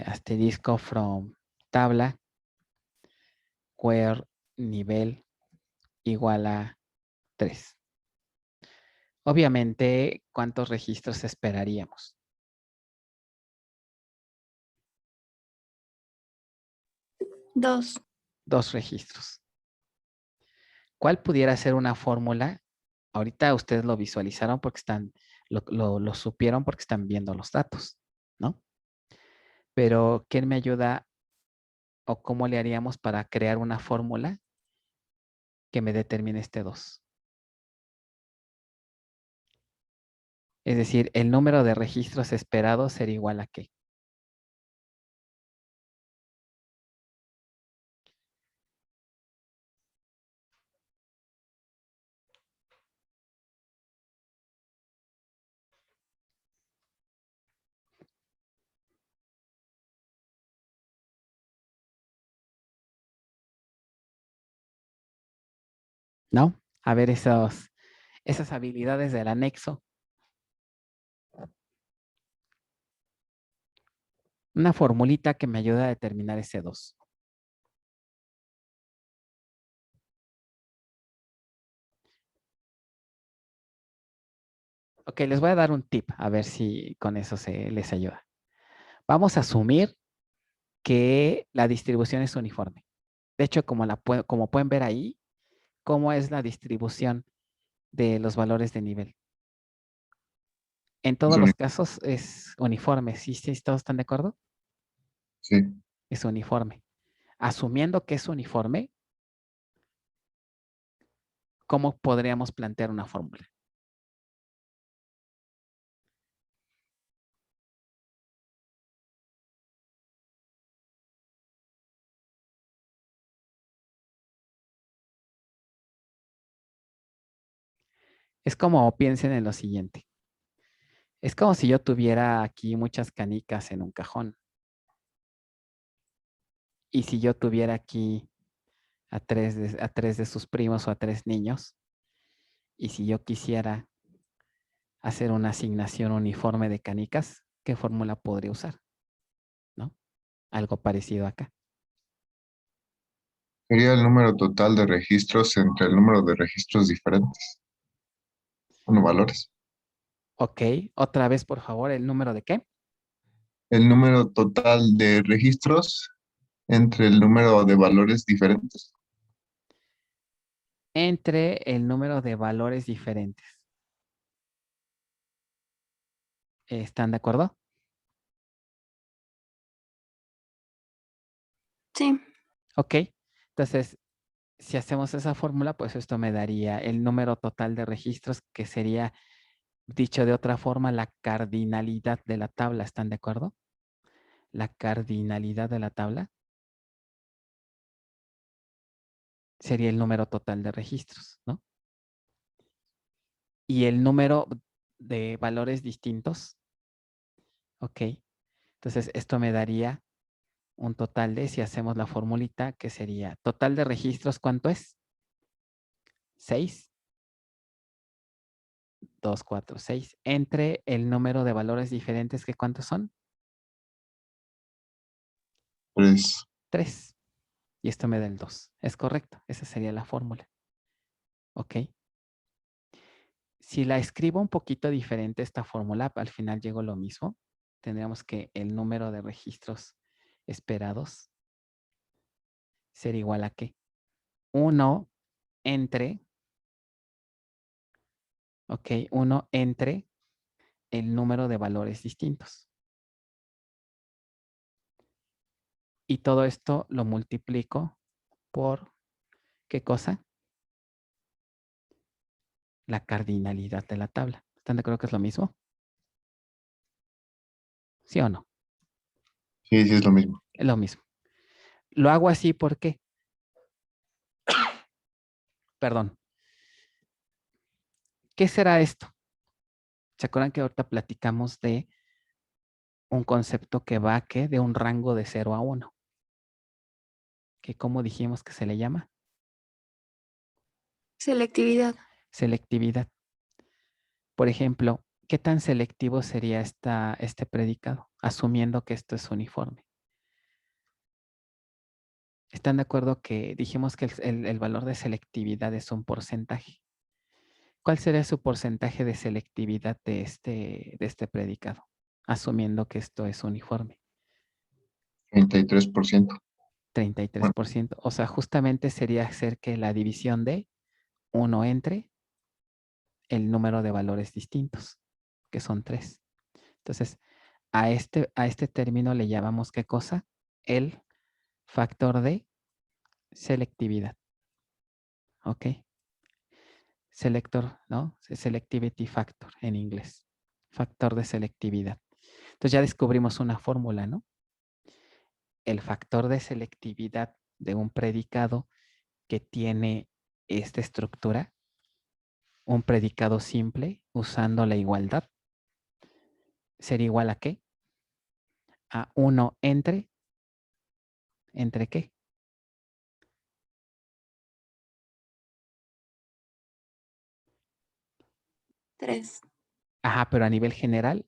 asterisco from tabla where nivel igual a 3. Obviamente, ¿cuántos registros esperaríamos? 2. 2 registros. ¿Cuál pudiera ser una fórmula? Ahorita ustedes lo visualizaron porque lo supieron porque están viendo los datos, ¿no? Pero, ¿quién me ayuda o cómo le haríamos para crear una fórmula que me determine este 2? Es decir, el número de registros esperados sería igual a ¿qué? ¿No? A ver esas habilidades del anexo. Una formulita que me ayuda a determinar ese 2. Ok, les voy a dar un tip, a ver si con eso se les ayuda. Vamos a asumir que la distribución es uniforme. De hecho, como pueden ver ahí, cómo es la distribución de los valores de nivel. En todos los casos es uniforme. ¿Sí, todos están de acuerdo? Sí. Es uniforme. Asumiendo que es uniforme, ¿cómo podríamos plantear una fórmula? Es como piensen en lo siguiente. Es como si yo tuviera aquí muchas canicas en un cajón. Y si yo tuviera aquí a tres de sus primos o a 3 niños, y si yo quisiera hacer una asignación uniforme de canicas, ¿qué fórmula podría usar? ¿No? Algo parecido acá. Sería el número total de registros entre el número de registros diferentes. Bueno, valores. Ok, otra vez, por favor, ¿el número de qué? El número total de registros entre el número de valores diferentes. Entre el número de valores diferentes. ¿Están de acuerdo? Sí. Ok, entonces, si hacemos esa fórmula, pues esto me daría el número total de registros, que sería, dicho de otra forma, la cardinalidad de la tabla. ¿Están de acuerdo? La cardinalidad de la tabla sería el número total de registros, ¿no? Y el número de valores distintos, ok. Entonces, esto me daría un total de, si hacemos la formulita, que sería total de registros, ¿cuánto es? 6, 2, 4, 6. Entre el número de valores diferentes, ¿que cuántos son? 3. 3. Y esto me da el 2. Es correcto. Esa sería la fórmula. Ok. Si la escribo un poquito diferente esta fórmula, al final llego a lo mismo. Tendríamos que el número de registros esperados ser igual a ¿qué? 1 entre, ok, 1 entre el número de valores distintos. Y todo esto lo multiplico por, ¿qué cosa? La cardinalidad de la tabla. ¿Están de acuerdo que es lo mismo? ¿Sí o no? Sí, sí, es lo mismo. Es lo mismo. Lo hago así porque, perdón, ¿qué será esto? ¿Se acuerdan que ahorita platicamos de un concepto que va ¿qué? De un rango de 0 a 1? ¿Que cómo dijimos que se le llama? Selectividad. Selectividad. Por ejemplo, ¿qué tan selectivo sería este predicado? Asumiendo que esto es uniforme. ¿Están de acuerdo que dijimos que el valor de selectividad es un porcentaje? ¿Cuál sería su porcentaje de selectividad de este predicado? Asumiendo que esto es uniforme. 33%. 33%. O sea, justamente sería hacer que la división de 1 entre el número de valores distintos, que son 3. Entonces, a este término le llamamos ¿qué cosa? El factor de selectividad. ¿Ok? Selector, ¿no? Selectivity factor en inglés. Factor de selectividad. Entonces ya descubrimos una fórmula, ¿no? El factor de selectividad de un predicado que tiene esta estructura, un predicado simple usando la igualdad, sería igual a ¿qué? A 1 ¿entre qué? Tres. Ajá, pero a nivel general,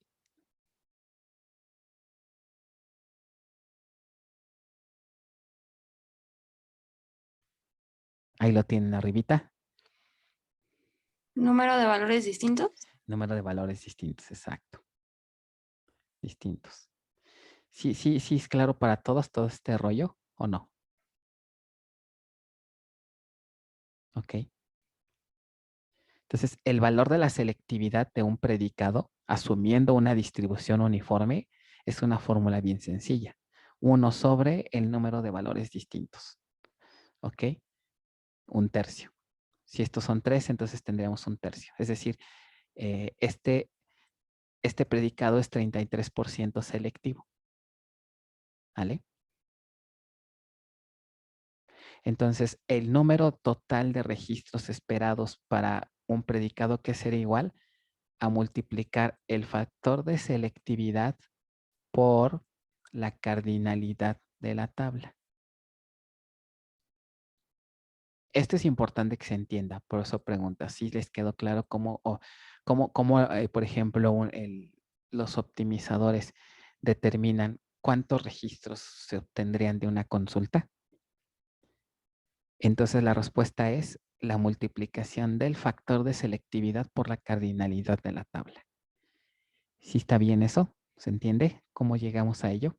ahí lo tienen arribita. Número de valores distintos. Número de valores distintos, exacto. Distintos. Sí, es claro para todos todo este rollo, ¿o no? Ok. Entonces, el valor de la selectividad de un predicado, asumiendo una distribución uniforme, es una fórmula bien sencilla. 1 sobre el número de valores distintos. ¿Ok? 1/3. Si estos son 3, entonces tendríamos 1/3. Es decir, este predicado es 33% selectivo. ¿Vale? Entonces, el número total de registros esperados para un predicado que será igual a multiplicar el factor de selectividad por la cardinalidad de la tabla. Esto es importante que se entienda, por eso pregunta si les quedó claro cómo, por ejemplo, los optimizadores determinan cuántos registros se obtendrían de una consulta. Entonces la respuesta es la multiplicación del factor de selectividad por la cardinalidad de la tabla. ¿Sí está bien eso? ¿Se entiende cómo llegamos a ello?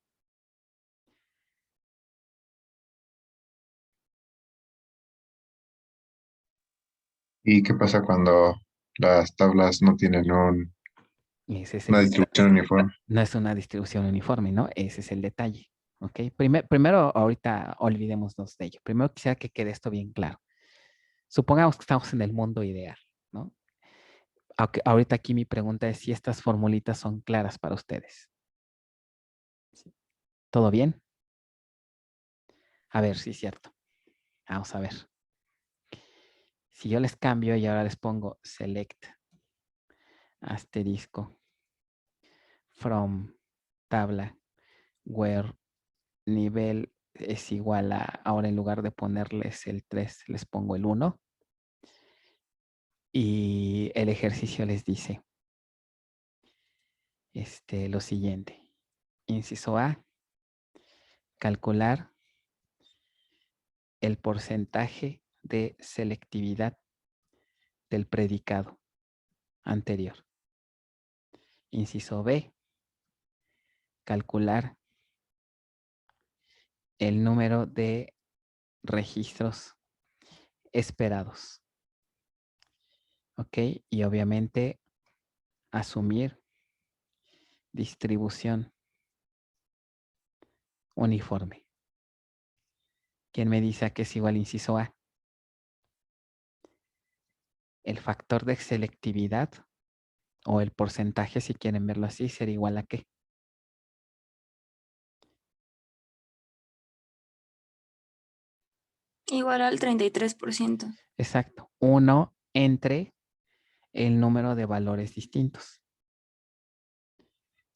¿Y qué pasa cuando las tablas no tienen Ese es una distribución uniforme? no es una distribución uniforme, ¿no? Ese es el detalle. ¿Ok? Primero, ahorita olvidémonos de ello. Primero quisiera que quede esto bien claro. Supongamos que estamos en el mundo ideal, ¿no? Aunque ahorita aquí mi pregunta es si estas formulitas son claras para ustedes. ¿Todo bien? A ver, sí es cierto. Vamos a ver. Si yo les cambio y ahora les pongo select asterisco from tabla where nivel es igual a, ahora en lugar de ponerles el 3, les pongo el 1. Y el ejercicio les dice lo siguiente. Inciso A, calcular el porcentaje de selectividad del predicado anterior. Inciso B, calcular el número de registros esperados. ¿Ok? Y obviamente asumir distribución uniforme. ¿Quién me dice a qué es igual inciso A? El factor de selectividad o el porcentaje, si quieren verlo así, será igual a qué. Igual al 33%. Exacto. 1 entre el número de valores distintos,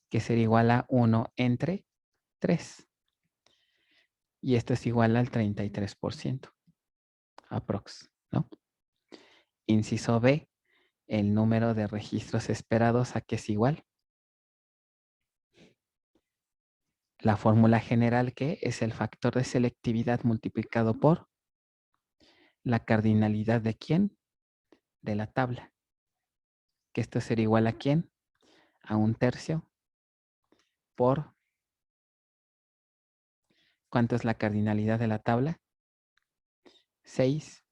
que será igual a 1 entre 3. Y esto es igual al 33%, aprox, ¿no? Inciso B, el número de registros esperados, ¿a qué es igual? La fórmula general que es el factor de selectividad multiplicado por la cardinalidad de ¿quién? De la tabla. Que esto será igual a ¿quién? A 1/3 por... ¿Cuánto es la cardinalidad de la tabla? 6.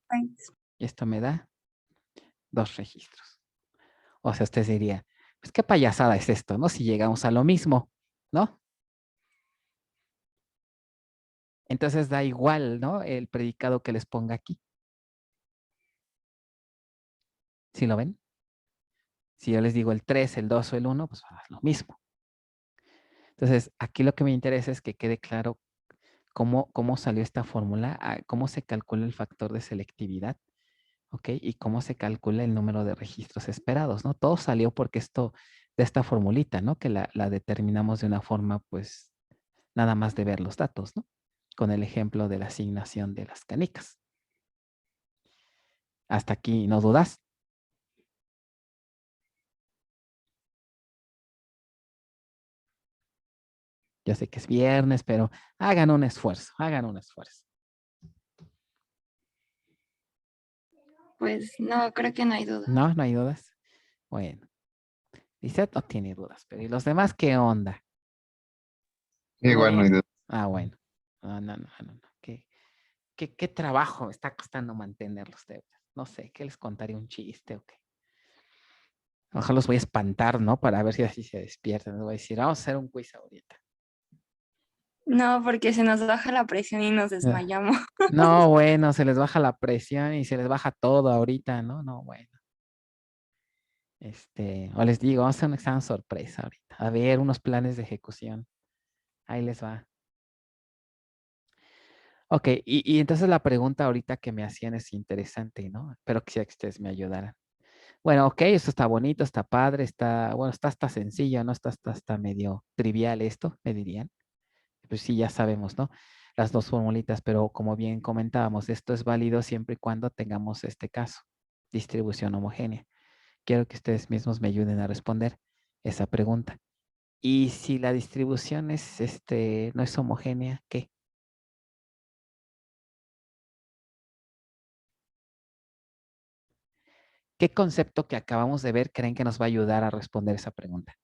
Y esto me da 2 registros. O sea, usted diría, pues qué payasada es esto, ¿no? Si llegamos a lo mismo, ¿no? Entonces da igual, ¿no? El predicado que les ponga aquí. ¿Sí lo ven? Si yo les digo el 3, el 2 o el 1, pues lo mismo. Entonces, aquí lo que me interesa es que quede claro cómo salió esta fórmula, cómo se calcula el factor de selectividad, ¿ok? Y cómo se calcula el número de registros esperados, ¿no? Todo salió porque de esta formulita, ¿no? Que la determinamos de una forma, pues, nada más de ver los datos, ¿no? Con el ejemplo de la asignación de las canicas. Hasta aquí, ¿no dudas? Yo sé que es viernes, pero hagan un esfuerzo, hagan un esfuerzo. Pues no, creo que no hay duda. ¿No? ¿No hay dudas? Bueno, Lisette no tiene dudas, pero ¿y los demás qué onda? Sí, bueno, y Bueno. No. ¿Qué trabajo me está costando mantenerlos? No sé, ¿qué les contaré? ¿Un chiste o qué? Ojalá los voy a espantar, ¿no? Para ver si así se despiertan. Les voy a decir, vamos a hacer un quiz ahorita. No, porque se nos baja la presión y nos Ah, desmayamos. No, bueno, se les baja la presión y se les baja todo ahorita, ¿no? No, bueno. O les digo, vamos a hacer un examen sorpresa ahorita. A ver, unos planes de ejecución. Ahí les va. Ok, y entonces la pregunta ahorita que me hacían es interesante, ¿no? Espero que ustedes me ayudaran. Bueno, ok, esto está bonito, está padre, bueno, está hasta sencillo, ¿no? Está medio trivial esto, me dirían. Pues sí, ya sabemos, ¿no? Las dos formulitas, pero como bien comentábamos, esto es válido siempre y cuando tengamos este caso, distribución homogénea. Quiero que ustedes mismos me ayuden a responder esa pregunta. Y si la distribución es, no es homogénea, ¿qué? ¿Qué concepto que acabamos de ver creen que nos va a ayudar a responder esa pregunta?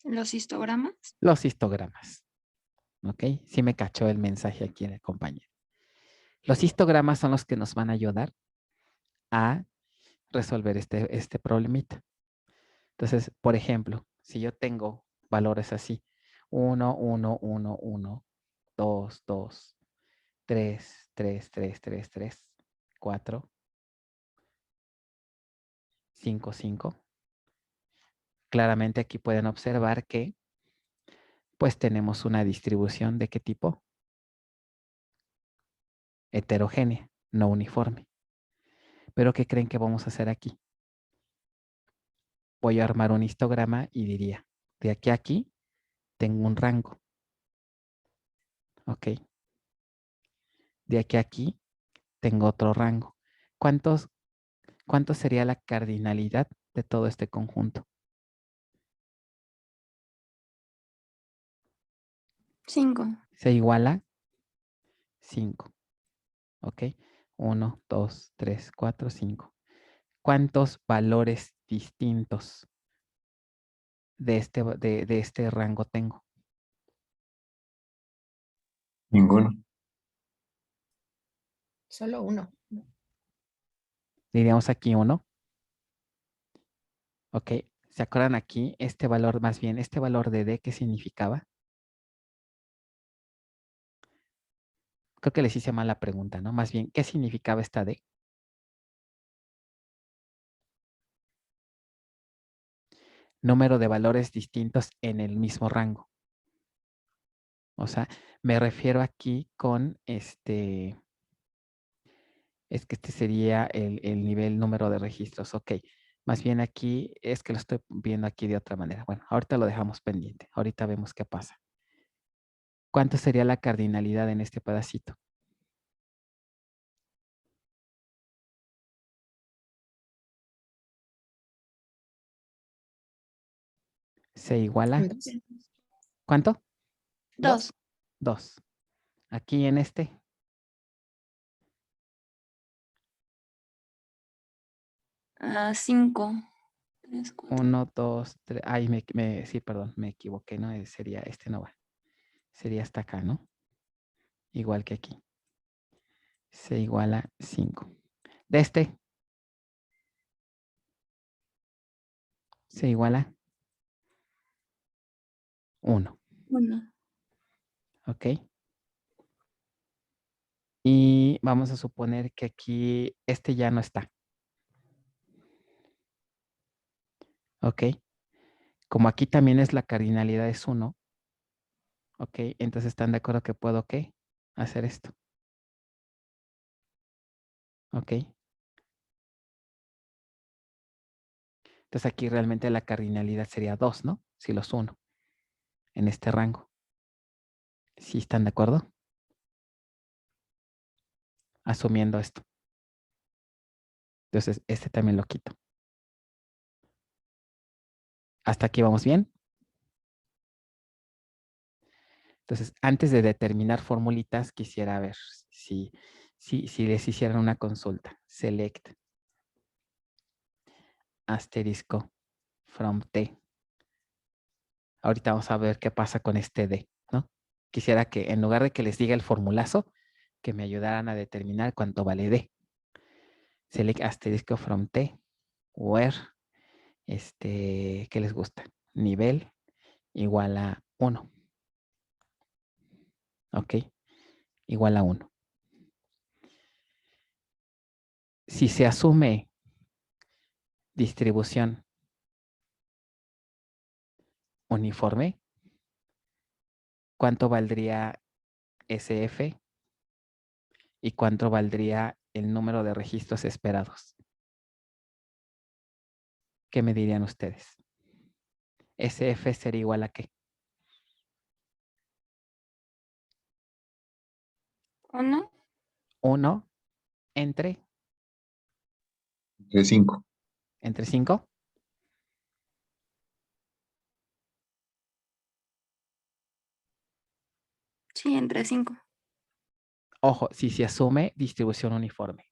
Los histogramas. Los histogramas. ¿Ok? Sí me cachó el mensaje aquí en el compañero. Los histogramas son los que nos van a ayudar a resolver este problemita. Entonces, por ejemplo, si yo tengo valores así, 1, 1, 1, 1, 2, 2, 3, 3, 3, 3, 3, 4, 5, 5. Claramente aquí pueden observar que pues tenemos una distribución de qué tipo? Heterogénea, no uniforme. Pero ¿qué creen que vamos a hacer aquí? Voy a armar un histograma y diría, de aquí a aquí tengo un rango. ¿Ok? De aquí a aquí tengo otro rango. ¿Cuánto sería la cardinalidad de todo este conjunto? 5. Se iguala 5. ¿Ok? 1, 2, 3, 4, 5. ¿Cuántos valores distintos de este rango tengo? ninguno. Solo uno. Diríamos aquí 1. ¿Ok? ¿Se acuerdan aquí? Este valor, más bien, este valor de D, ¿qué significaba? Creo que les hice mal la pregunta, ¿no? Más bien, ¿qué significaba esta D? Número de valores distintos en el mismo rango. O sea, me refiero aquí con es que este sería el nivel número de registros. Ok, más bien aquí es que lo estoy viendo aquí de otra manera. Bueno, ahorita lo dejamos pendiente. Ahorita vemos qué pasa. ¿Cuánto sería la cardinalidad en este pedacito? Se iguala. Dos. ¿Cuánto? 2. 2. Aquí en este. 5. 3, 4. 1, 2, 3. Ay, sí, perdón, me equivoqué, ¿no? Sería este no va. Sería hasta acá, ¿no? Igual que aquí. Se iguala 5. De este se iguala 1. 1. ¿Ok? Y vamos a suponer que aquí este ya no está. ¿Ok? Como aquí también es la cardinalidad es 1. ¿Ok? Entonces están de acuerdo que puedo, ¿qué? Hacer esto. ¿Ok? Entonces aquí realmente la cardinalidad sería 2, ¿no? Si los uno en este rango. ¿Sí están de acuerdo? Asumiendo esto. Entonces este también lo quito. ¿Hasta aquí vamos bien? Entonces, antes de determinar formulitas, quisiera ver si les hicieran una consulta. Select asterisco from T. Ahorita vamos a ver qué pasa con este D, ¿no? Quisiera que en lugar de que les diga el formulazo, que me ayudaran a determinar cuánto vale D. Select asterisco from T, where, ¿qué les gusta? Nivel igual a 1. ¿Ok? Igual a 1. Si se asume distribución uniforme, ¿cuánto valdría SF y cuánto valdría el número de registros esperados? ¿Qué me dirían ustedes? SF sería igual a ¿qué? 1. 1 entre De 5. 5. Sí, entre 5. Ojo, si se asume distribución uniforme.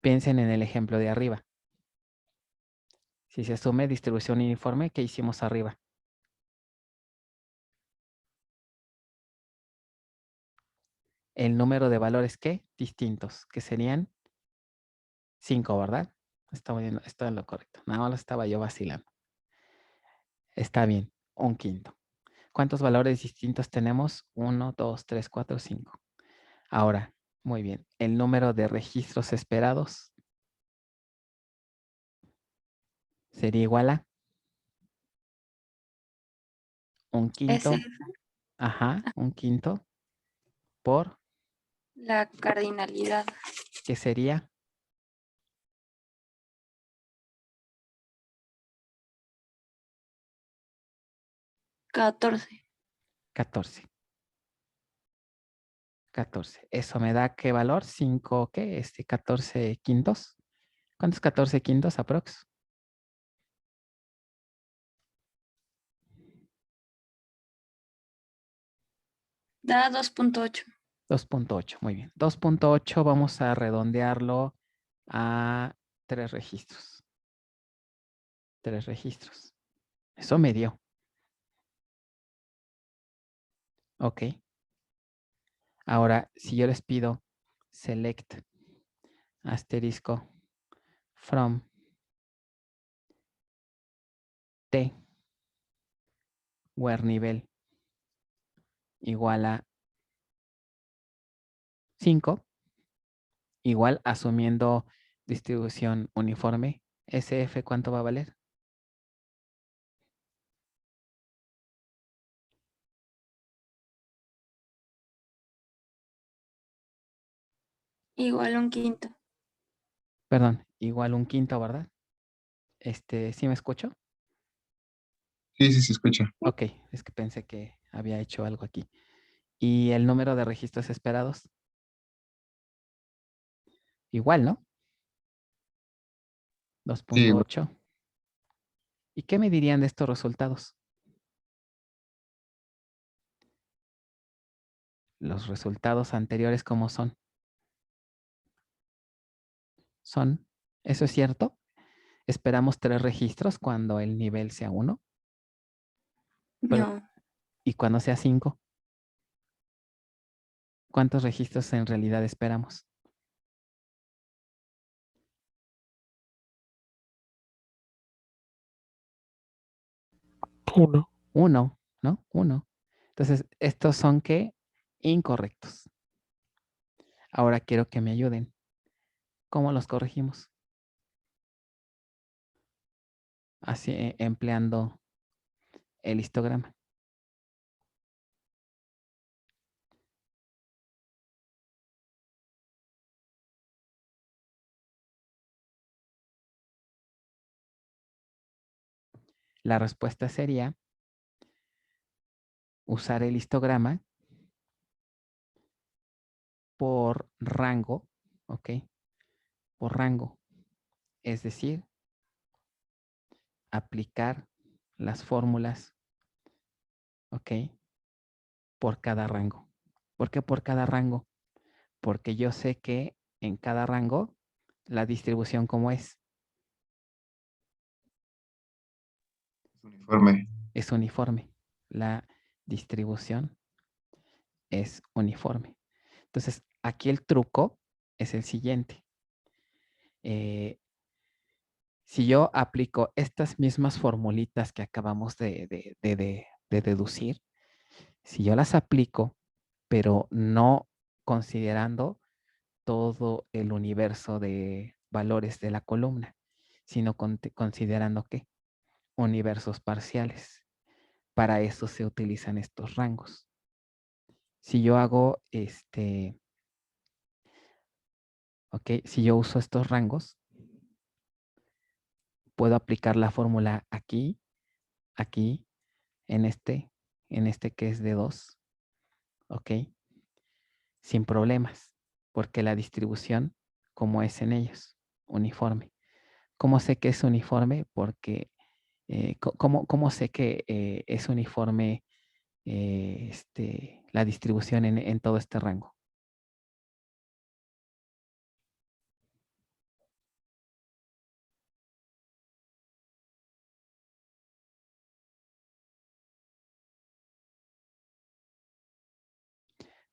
Piensen en el ejemplo de arriba. Si se asume distribución uniforme, ¿qué hicimos arriba? El número de valores, ¿qué? Distintos, que serían 5, ¿verdad? Estaba en lo correcto. Nada más lo estaba yo vacilando. Está bien, un quinto. ¿Cuántos valores distintos tenemos? 1, 2, 3, 4, 5. Ahora, muy bien. El número de registros esperados sería igual a un quinto. SF, Ajá, un quinto por, la cardinalidad. ¿qué sería? 14. 14. 14. Eso me da ¿qué valor? 5, ¿qué? 14 quintos. ¿Cuántos 14 quintos aprox? Da 2.8. 2.8, muy bien. 2.8 vamos a redondearlo a 3 registros. 3 registros. Eso me dio. Ok. Ahora, si yo les pido select asterisco from T where nivel igual a 5, igual asumiendo distribución uniforme, SF, ¿cuánto va a valer? Igual a un quinto. Perdón, igual un quinto, ¿verdad? ¿Sí me escucho? Sí, sí, se escucha. Ok, es que pensé que había hecho algo aquí. ¿Y el número de registros esperados? Igual, ¿no? Sí, igual. 2.8. ¿Y qué me dirían de estos resultados? Los resultados anteriores, ¿cómo son? Son, ¿eso es cierto? Esperamos 3 registros cuando el nivel sea 1, pero No. ¿y cuando sea 5? ¿Cuántos registros en realidad esperamos? 1. 1, ¿no? 1. Entonces, estos son ¿qué? Incorrectos. Ahora quiero que me ayuden. ¿Cómo los corregimos? Así, empleando el histograma. La respuesta sería usar el histograma por rango, ¿ok? Por rango. Es decir, aplicar las fórmulas, ¿ok? Por cada rango. ¿Por qué por cada rango? Porque yo sé que en cada rango la distribución como es Uniforme. es uniforme. La distribución es uniforme. Entonces, aquí el truco es el siguiente. Si yo aplico estas mismas formulitas que acabamos de deducir, si yo las aplico, pero no considerando todo el universo de valores de la columna, sino considerando ¿qué? Universos parciales. Para eso se utilizan estos rangos. Si yo hago ok, si yo uso estos rangos, puedo aplicar la fórmula aquí, aquí, en este que es de 2, ok, sin problemas, porque la distribución, como es en ellos, uniforme. ¿Cómo sé que es uniforme? Porque, ¿cómo sé que es uniforme la distribución en todo este rango?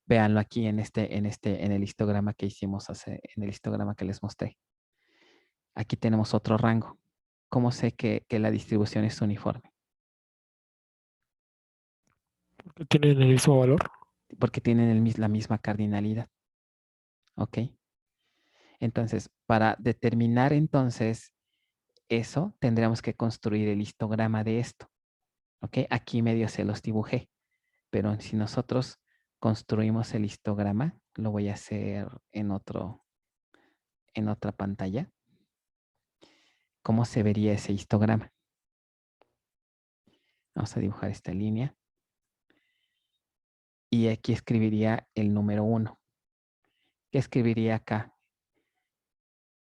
Véanlo aquí en el histograma que hicimos en el histograma que les mostré. Aquí tenemos otro rango. ¿Cómo sé que la distribución es uniforme? Que tienen el mismo valor. Porque tienen la misma cardinalidad. ¿Ok? Entonces, para determinar entonces eso, tendríamos que construir el histograma de esto. ¿Ok? Aquí medio se los dibujé. Pero si nosotros construimos el histograma, lo voy a hacer en otra pantalla. ¿Cómo se vería ese histograma? Vamos a dibujar esta línea. Y aquí escribiría el número 1. ¿Qué escribiría acá?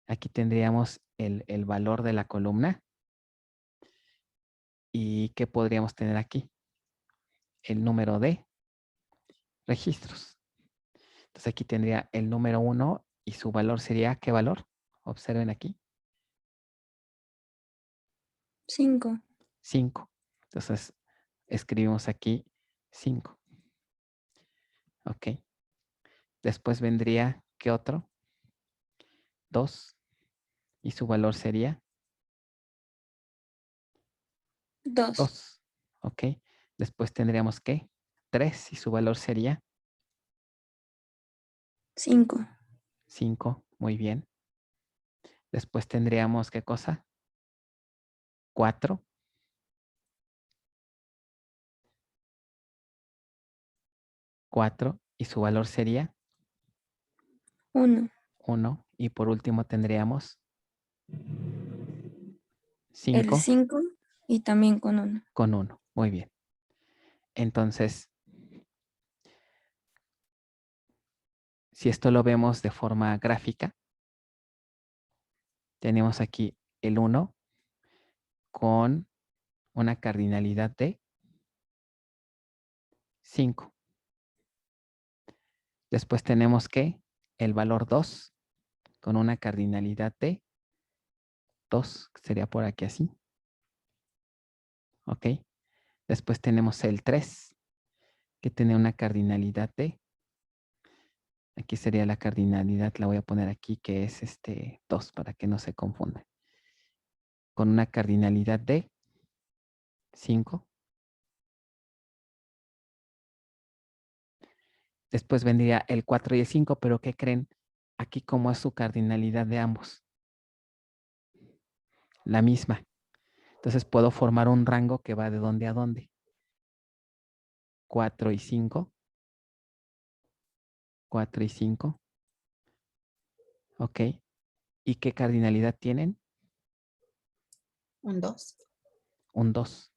Aquí tendríamos el valor de la columna. ¿Y qué podríamos tener aquí? El número de registros. Entonces aquí tendría el número 1 y su valor sería, ¿qué valor? Observen aquí. 5. 5. Entonces escribimos aquí 5. Ok. Después vendría, ¿qué otro? 2. Y su valor sería 2. 2. Ok. Después tendríamos que 3 y su valor sería 5. 5. Muy bien. Después tendríamos, ¿qué cosa? 4. 4 y su valor sería 1. 1. Y por último tendríamos El 5 5 y también con 1. con 1. Muy bien. Entonces, si esto lo vemos de forma gráfica, tenemos aquí el 1 con una cardinalidad de 5. Después tenemos que el valor 2 con una cardinalidad de 2, que sería por aquí así. ¿Ok? Después tenemos el 3, que tiene una cardinalidad de, aquí sería la cardinalidad, la voy a poner aquí, que es 2, para que no se confunda. Con una cardinalidad de 5. Después vendría el 4 y el 5, pero ¿qué creen? Aquí, ¿cómo es su cardinalidad de ambos? La misma. Entonces puedo formar un rango que va de dónde a dónde. 4 y 5. 4 y 5. ¿Ok? ¿Y qué cardinalidad tienen? Un 2. Un 2.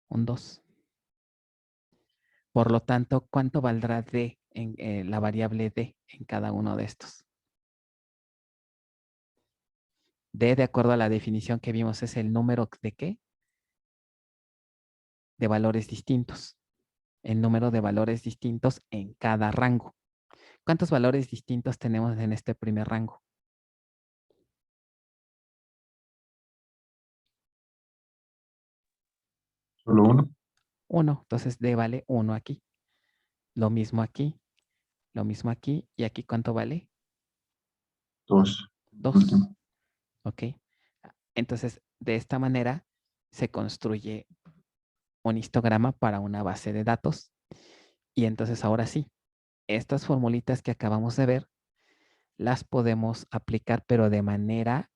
Un 2. Por lo tanto, ¿cuánto valdrá D en la variable D en cada uno de estos? D, de acuerdo a la definición que vimos, es el número de ¿qué? De valores distintos. El número de valores distintos en cada rango. ¿Cuántos valores distintos tenemos en este primer rango? Solo uno. 1. Entonces D vale 1 aquí. Lo mismo aquí. Lo mismo aquí. ¿Y aquí cuánto vale? 2. 2. Último. Ok. Entonces, de esta manera se construye un histograma para una base de datos. Y entonces ahora sí, estas formulitas que acabamos de ver, las podemos aplicar, pero de manera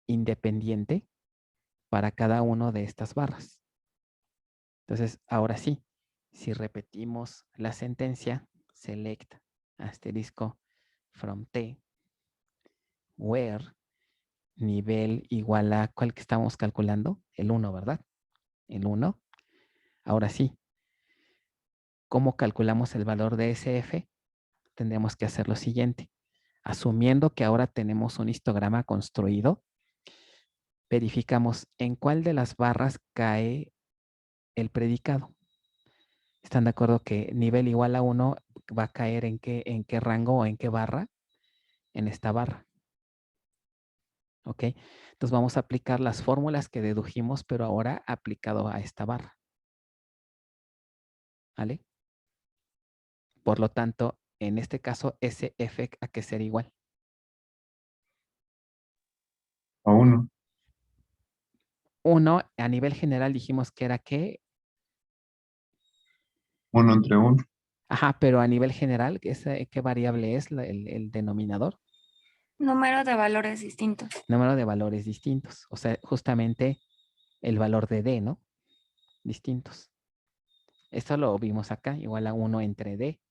independiente para cada uno de estas barras. Entonces, ahora sí, si repetimos la sentencia, select asterisco from T, where nivel igual a, ¿cuál que estamos calculando? El 1, ¿verdad? El 1. Ahora sí, ¿cómo calculamos el valor de SF? Tendremos que hacer lo siguiente. Asumiendo que ahora tenemos un histograma construido, verificamos en cuál de las barras cae el predicado. ¿Están de acuerdo que nivel igual a 1 va a caer en qué rango o en qué barra? En esta barra. ¿Ok? Entonces vamos a aplicar las fórmulas que dedujimos, pero ahora aplicado a esta barra. ¿Vale? Por lo tanto, en este caso, SF a que ser igual. A 1. 1 a nivel general dijimos que era ¿qué? 1 entre 1. Ajá, pero a nivel general, ¿qué variable es el denominador? Número de valores distintos. Número de valores distintos. O sea, justamente el valor de D, ¿no? Distintos. Esto lo vimos acá, igual a 1 entre D.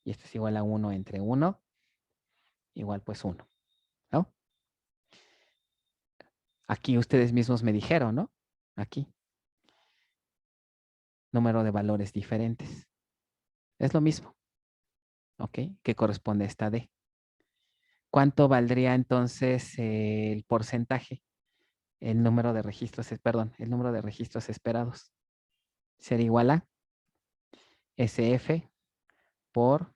Y esto es igual a 1 entre 1. Igual pues 1, ¿no? Aquí ustedes mismos me dijeron, ¿no? Aquí. Número de valores diferentes. Es lo mismo. ¿Ok? Que corresponde a esta D. ¿Cuánto valdría entonces el porcentaje? El número de registros, perdón, el número de registros esperados. Sería igual a SF por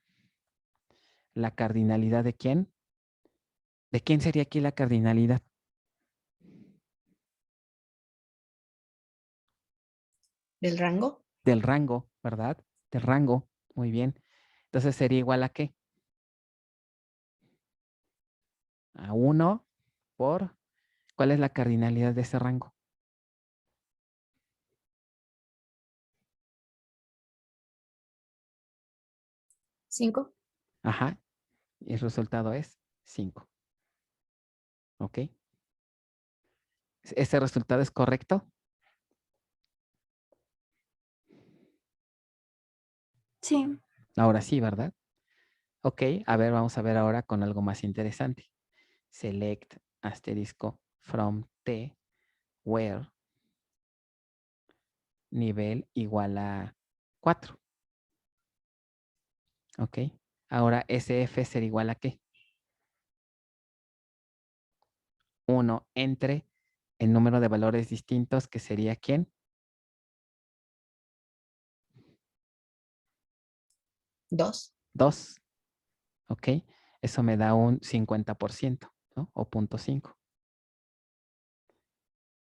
la cardinalidad de quién. ¿De quién sería aquí la cardinalidad? ¿Del rango? Del rango, ¿verdad? Del rango. Muy bien. Entonces sería igual a ¿qué? A 1 por... ¿Cuál es la cardinalidad de ese rango? 5. Ajá. Y el resultado es 5. ¿Ok? ¿Ese resultado es correcto? Sí. Ahora sí, ¿verdad? Ok, a ver, vamos a ver ahora con algo más interesante. Select asterisco from T where nivel igual a 4. Ok, ahora SF será igual a ¿qué? 1 entre el número de valores distintos que sería ¿quién? 2. 2. Ok, eso me da un 50%, ¿no? O 0.5.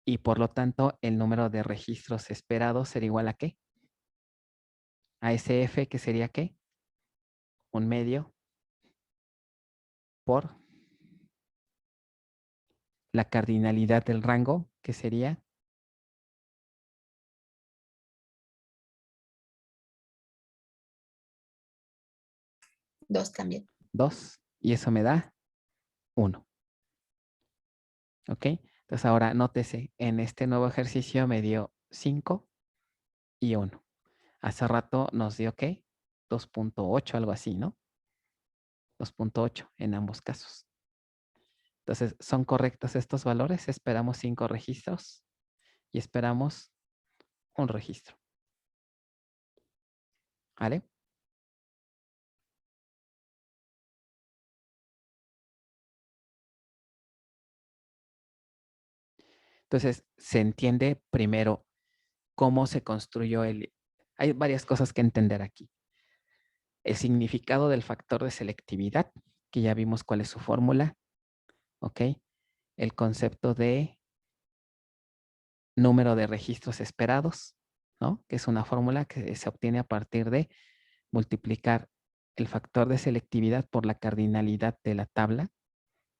Y por lo tanto, el número de registros esperados será igual a ¿qué? A SF, que sería ¿qué? Un medio por la cardinalidad del rango, que sería 2 también. 2. Y eso me da 1. ¿Ok? Entonces ahora nótese, en este nuevo ejercicio me dio 5 y 1. Hace rato nos dio ¿qué? 2.8, algo así, ¿no? 2.8 en ambos casos. Entonces, ¿son correctos estos valores? Esperamos 5 registros y esperamos un registro. ¿Vale? Entonces, se entiende primero cómo se construyó el... Hay varias cosas que entender aquí. El significado del factor de selectividad, que ya vimos cuál es su fórmula, ¿ok? El concepto de número de registros esperados, ¿no? Que es una fórmula que se obtiene a partir de multiplicar el factor de selectividad por la cardinalidad de la tabla,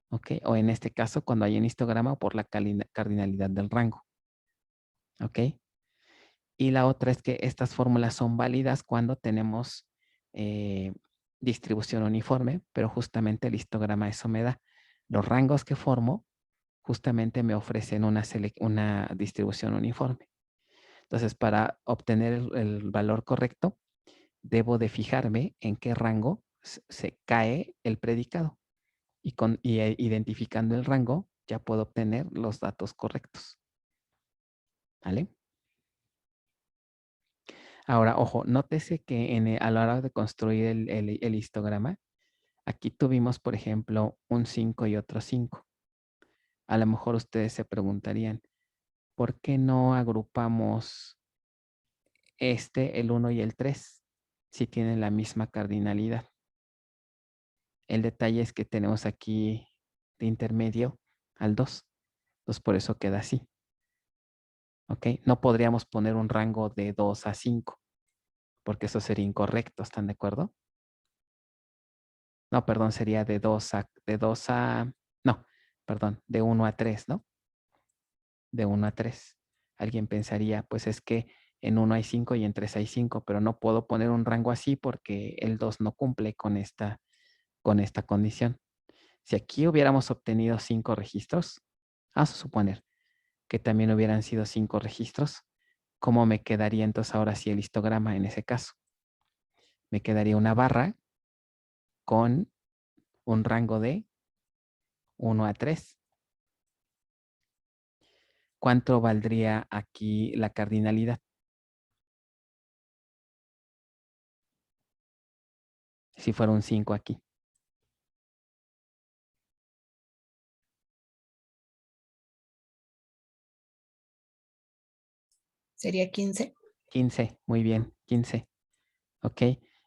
¿ok? O en este caso, cuando hay un histograma, por la cardinalidad del rango, ¿ok? Y la otra es que estas fórmulas son válidas cuando tenemos distribución uniforme, pero justamente el histograma eso me da. Los rangos que formo justamente me ofrecen una distribución uniforme. Entonces, para obtener el valor correcto, debo de fijarme en qué rango se cae el predicado. Y identificando el rango, ya puedo obtener los datos correctos. ¿Vale? Ahora, ojo, nótese que a la hora de construir el histograma, aquí tuvimos, por ejemplo, un 5 y otro 5. A lo mejor ustedes se preguntarían, ¿por qué no agrupamos el 1 y el 3 si tienen la misma cardinalidad? El detalle es que tenemos aquí de intermedio al 2. Entonces, por eso queda así. ¿Ok? No podríamos poner un rango de 2 a 5, porque eso sería incorrecto. ¿Están de acuerdo? No, perdón, sería de 2 a, no, perdón, de 1 a 3, ¿no? De 1 a 3. Alguien pensaría, pues es que en 1 hay 5 y en 3 hay 5, pero no puedo poner un rango así porque el 2 no cumple con esta condición. Si aquí hubiéramos obtenido 5 registros, vamos a suponer que también hubieran sido 5 registros, ¿cómo me quedaría entonces ahora sí el histograma en ese caso? Me quedaría una barra con un rango de 1 a 3. ¿Cuánto valdría aquí la cardinalidad? Si fuera un 5 aquí. Sería 15. 15, muy bien, 15. ¿Ok?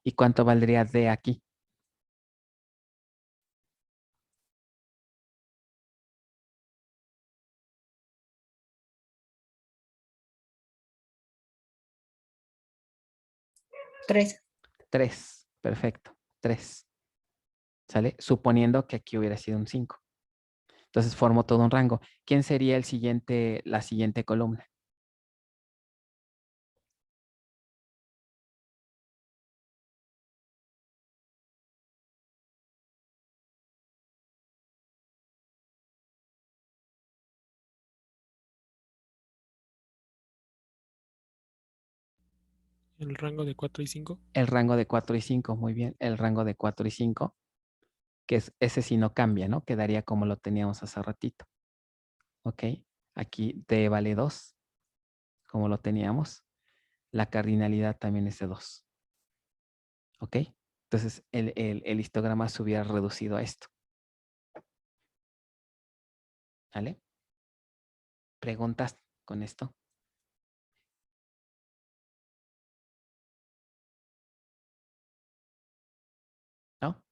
¿Y cuánto valdría D aquí? Tres. 3, perfecto, 3. ¿Sale? Suponiendo que aquí hubiera sido un 5. Entonces formo todo un rango. ¿Quién sería la siguiente columna? El rango de 4 y 5. El rango de 4 y 5, muy bien. El rango de 4 y 5, que ese sí no cambia, ¿no? Quedaría como lo teníamos hace ratito. ¿Ok? Aquí D vale 2, como lo teníamos. La cardinalidad también es de 2. ¿Ok? Entonces el histograma se hubiera reducido a esto. ¿Vale? ¿Preguntas con esto? ¿No?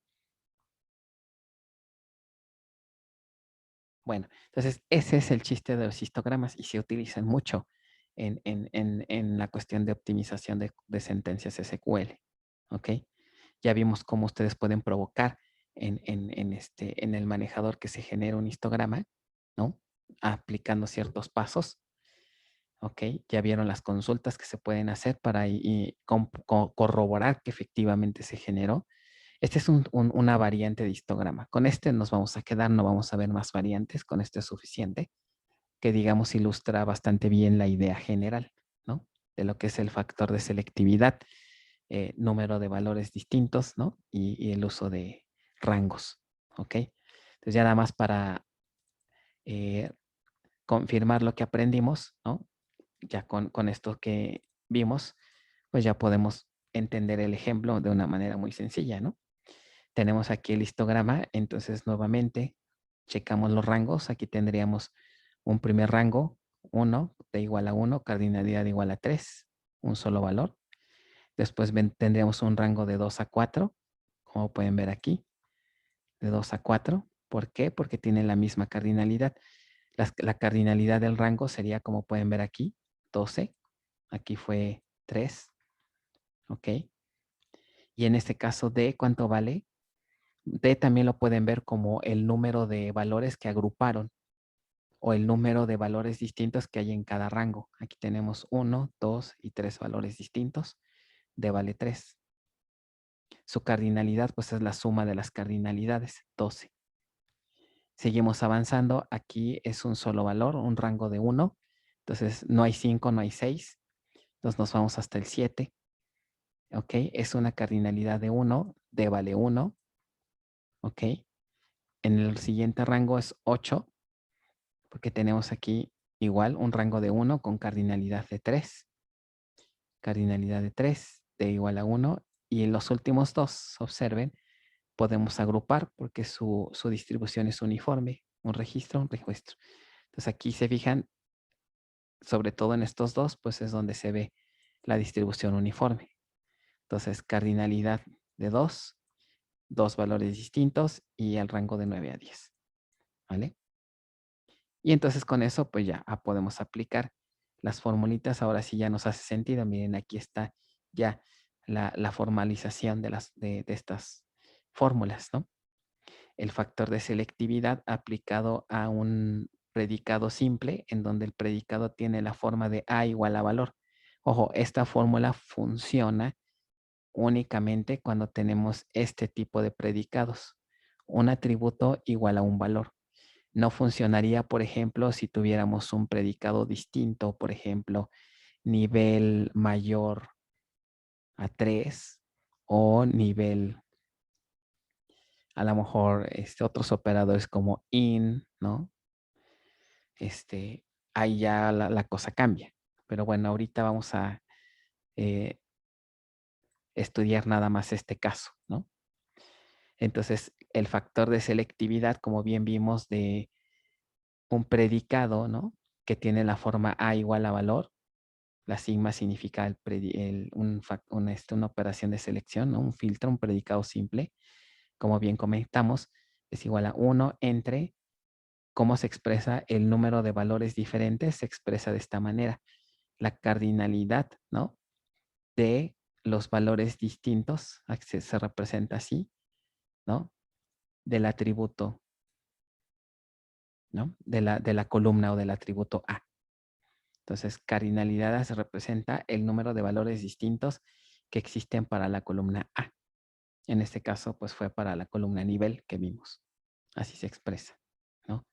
Bueno, entonces ese es el chiste de los histogramas y se utilizan mucho en la cuestión de optimización de sentencias SQL. ¿Ok? Ya vimos cómo ustedes pueden provocar en el manejador que se genera un histograma, ¿no? Aplicando ciertos pasos. ¿Ok? Ya vieron las consultas que se pueden hacer para corroborar que efectivamente se generó. Este es una variante de histograma. Con este nos vamos a quedar, no vamos a ver más variantes. Con este es suficiente, que digamos ilustra bastante bien la idea general, ¿no? De lo que es el factor de selectividad, número de valores distintos, ¿no? Y el uso de rangos, ¿ok? Entonces ya nada más para confirmar lo que aprendimos, ¿no? Ya con esto que vimos, pues ya podemos entender el ejemplo de una manera muy sencilla, ¿no? Tenemos aquí el histograma, entonces nuevamente checamos los rangos. Aquí tendríamos un primer rango, 1, de igual a 1, cardinalidad igual a 3, un solo valor. Después tendríamos un rango de 2 a 4, como pueden ver aquí, de 2 a 4. ¿Por qué? Porque tiene la misma cardinalidad. La cardinalidad del rango sería, como pueden ver aquí, 12. Aquí fue 3, ¿ok? Y en este caso D, ¿cuánto vale? D también lo pueden ver como el número de valores que agruparon o el número de valores distintos que hay en cada rango. Aquí tenemos 1, 2 y 3 valores distintos. D vale 3. Su cardinalidad pues es la suma de las cardinalidades, 12. Seguimos avanzando. Aquí es un solo valor, un rango de 1. Entonces no hay 5, no hay 6. Entonces nos vamos hasta el 7. ¿Ok? Es una cardinalidad de 1. D vale 1. ¿Ok? En el siguiente rango es 8. Porque tenemos aquí igual un rango de 1 con cardinalidad de 3. Cardinalidad de 3, D igual a 1. Y en los últimos dos, observen, podemos agrupar porque su distribución es uniforme. Un registro, un registro. Entonces aquí se fijan, sobre todo en estos dos, pues es donde se ve la distribución uniforme. Entonces, cardinalidad de 2, dos valores distintos y el rango de 9 a 10. ¿Vale? Y entonces con eso, pues ya podemos aplicar las formulitas. Ahora sí ya nos hace sentido. Miren, aquí está ya la formalización de estas fórmulas, ¿no? El factor de selectividad aplicado a un predicado simple, en donde el predicado tiene la forma de A igual a valor. Ojo, esta fórmula funciona únicamente cuando tenemos este tipo de predicados. Un atributo igual a un valor. No funcionaría, por ejemplo, si tuviéramos un predicado distinto, por ejemplo, nivel mayor a 3 o nivel, a lo mejor, otros operadores como in, ¿no? Ahí ya la cosa cambia. Pero bueno, ahorita vamos a estudiar nada más este caso, ¿no? Entonces, el factor de selectividad, como bien vimos, de un predicado, ¿no? Que tiene la forma A igual a valor. La sigma significa una operación de selección, ¿no? Un filtro, un predicado simple. Como bien comentamos, es igual a 1 entre, ¿cómo se expresa el número de valores diferentes? Se expresa de esta manera. La cardinalidad, ¿no? De los valores distintos, se representa así, ¿no? Del atributo, ¿no? De la columna o del atributo A. Entonces, cardinalidad se representa el número de valores distintos que existen para la columna A. En este caso, pues fue para la columna nivel que vimos. Así se expresa, ¿no?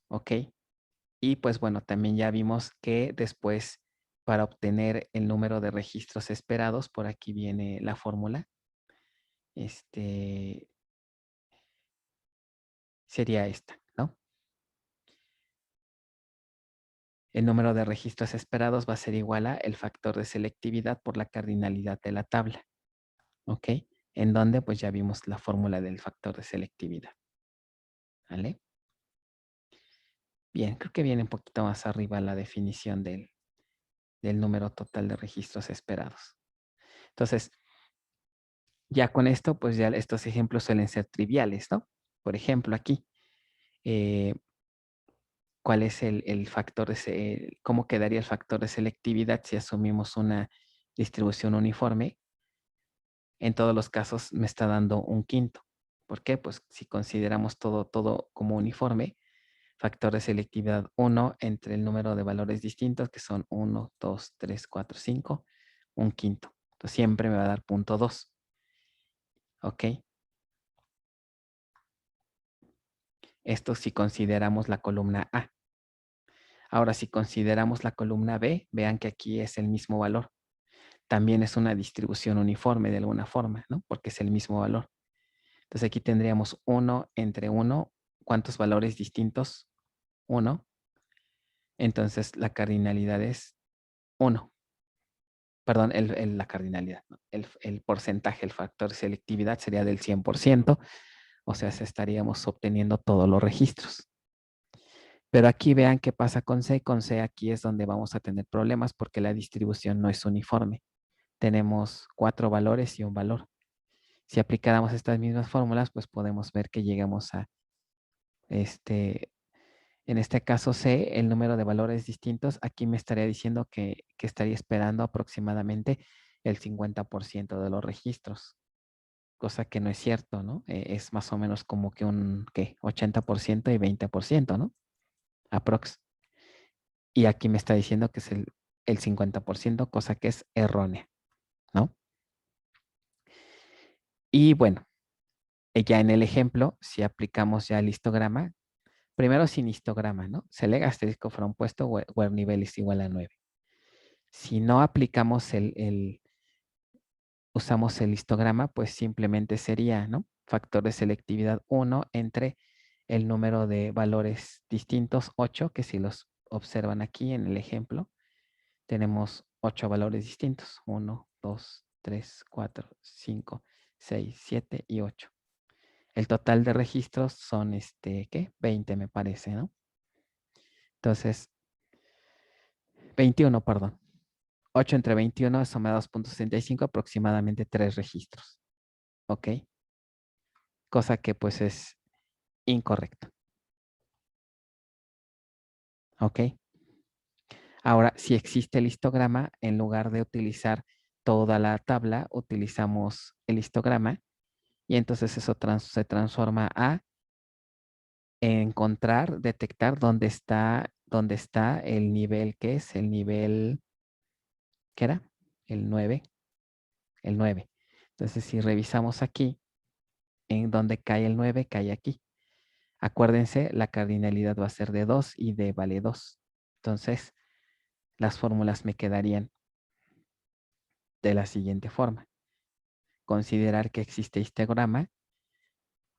Ok. Y pues bueno, también ya vimos que después, para obtener el número de registros esperados, por aquí viene la fórmula. Sería esta, ¿no? El número de registros esperados va a ser igual a el factor de selectividad por la cardinalidad de la tabla. ¿Ok? En donde pues ya vimos la fórmula del factor de selectividad. ¿Vale? Bien, creo que viene un poquito más arriba la definición del número total de registros esperados. Entonces, ya con esto, pues ya estos ejemplos suelen ser triviales, ¿no? Por ejemplo, aquí, ¿cuál es el factor cómo quedaría el factor de selectividad si asumimos una distribución uniforme? En todos los casos me está dando un quinto. ¿Por qué? Pues si consideramos todo como uniforme, factor de selectividad 1 entre el número de valores distintos, que son 1, 2, 3, 4, 5, un quinto. Entonces siempre me va a dar 0.2. ¿Ok? Esto si consideramos la columna A. Ahora, si consideramos la columna B, vean que aquí es el mismo valor. También es una distribución uniforme de alguna forma, ¿no? Porque es el mismo valor. Entonces aquí tendríamos 1 entre 1. ¿Cuántos valores distintos? 1. Entonces la cardinalidad es 1. Perdón, la cardinalidad, ¿no? El porcentaje, el factor de selectividad sería del 100%, o sea, estaríamos obteniendo todos los registros. Pero aquí vean qué pasa con C. Con C aquí es donde vamos a tener problemas porque la distribución no es uniforme. Tenemos 4 valores y un valor. Si aplicáramos estas mismas fórmulas, pues podemos ver que llegamos a, en este caso C, el número de valores distintos. Aquí me estaría diciendo que estaría esperando aproximadamente el 50% de los registros, cosa que no es cierto, ¿no? Es más o menos como que un, ¿qué? 80% y 20%, ¿no? Aprox. Y aquí me está diciendo que es el 50%, cosa que es errónea, ¿no? Y bueno, ya en el ejemplo, si aplicamos ya el histograma, primero sin histograma, ¿no? Select asterisco from puesto where nivel es igual a 9. Si no aplicamos usamos el histograma, pues simplemente sería, ¿no? Factor de selectividad 1 entre el número de valores distintos, 8, que si los observan aquí en el ejemplo, tenemos 8 valores distintos. 1, 2, 3, 4, 5, 6, 7 y 8. El total de registros son, ¿qué? 20 me parece, ¿no? Entonces, 21, perdón. 8 entre 21, eso me da 2.65, aproximadamente 3 registros. ¿Ok? Cosa que pues es incorrecto. ¿Ok? Ahora, si existe el histograma, en lugar de utilizar toda la tabla, utilizamos el histograma y entonces eso se transforma a encontrar, detectar dónde está el nivel, que es el nivel, ¿qué era? El 9. El 9. Entonces, si revisamos aquí, en donde cae el 9, cae aquí. Acuérdense, la cardinalidad va a ser de 2 y de vale 2. Entonces, las fórmulas me quedarían de la siguiente forma. Considerar que existe histograma.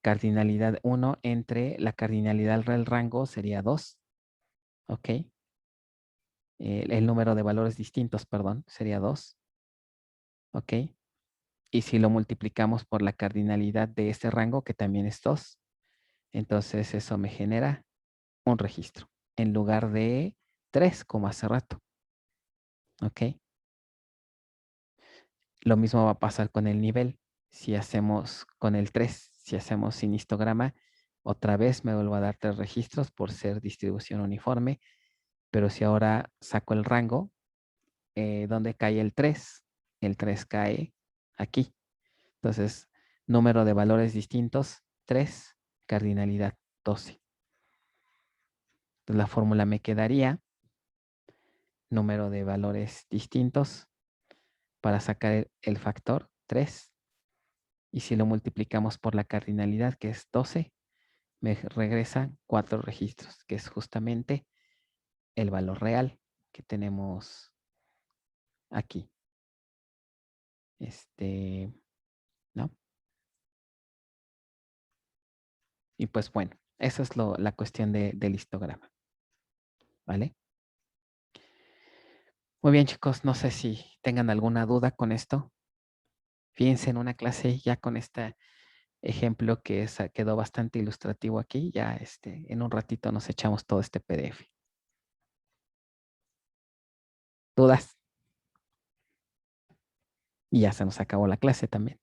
Cardinalidad 1 entre la cardinalidad del rango sería 2. ¿Ok? El número de valores distintos, perdón, sería 2. ¿Ok? Y si lo multiplicamos por la cardinalidad de este rango, que también es 2, entonces eso me genera un registro en lugar de 3, como hace rato. ¿Ok? Lo mismo va a pasar con el nivel. Si hacemos con el 3, si hacemos sin histograma, otra vez me vuelvo a dar 3 registros por ser distribución uniforme. Pero si ahora saco el rango, ¿dónde cae el 3? El 3 cae aquí. Entonces, número de valores distintos, 3, cardinalidad 12. Entonces, la fórmula me quedaría número de valores distintos para sacar el factor 3. Y si lo multiplicamos por la cardinalidad, que es 12, me regresa 4 registros, que es justamente el valor real que tenemos aquí. ¿No? Y pues bueno, esa es la cuestión del histograma. ¿Vale? Muy bien, chicos, no sé si tengan alguna duda con esto. Fíjense en una clase ya con este ejemplo que quedó bastante ilustrativo aquí. Ya en un ratito nos echamos todo este PDF. ¿Dudas? Y ya se nos acabó la clase también.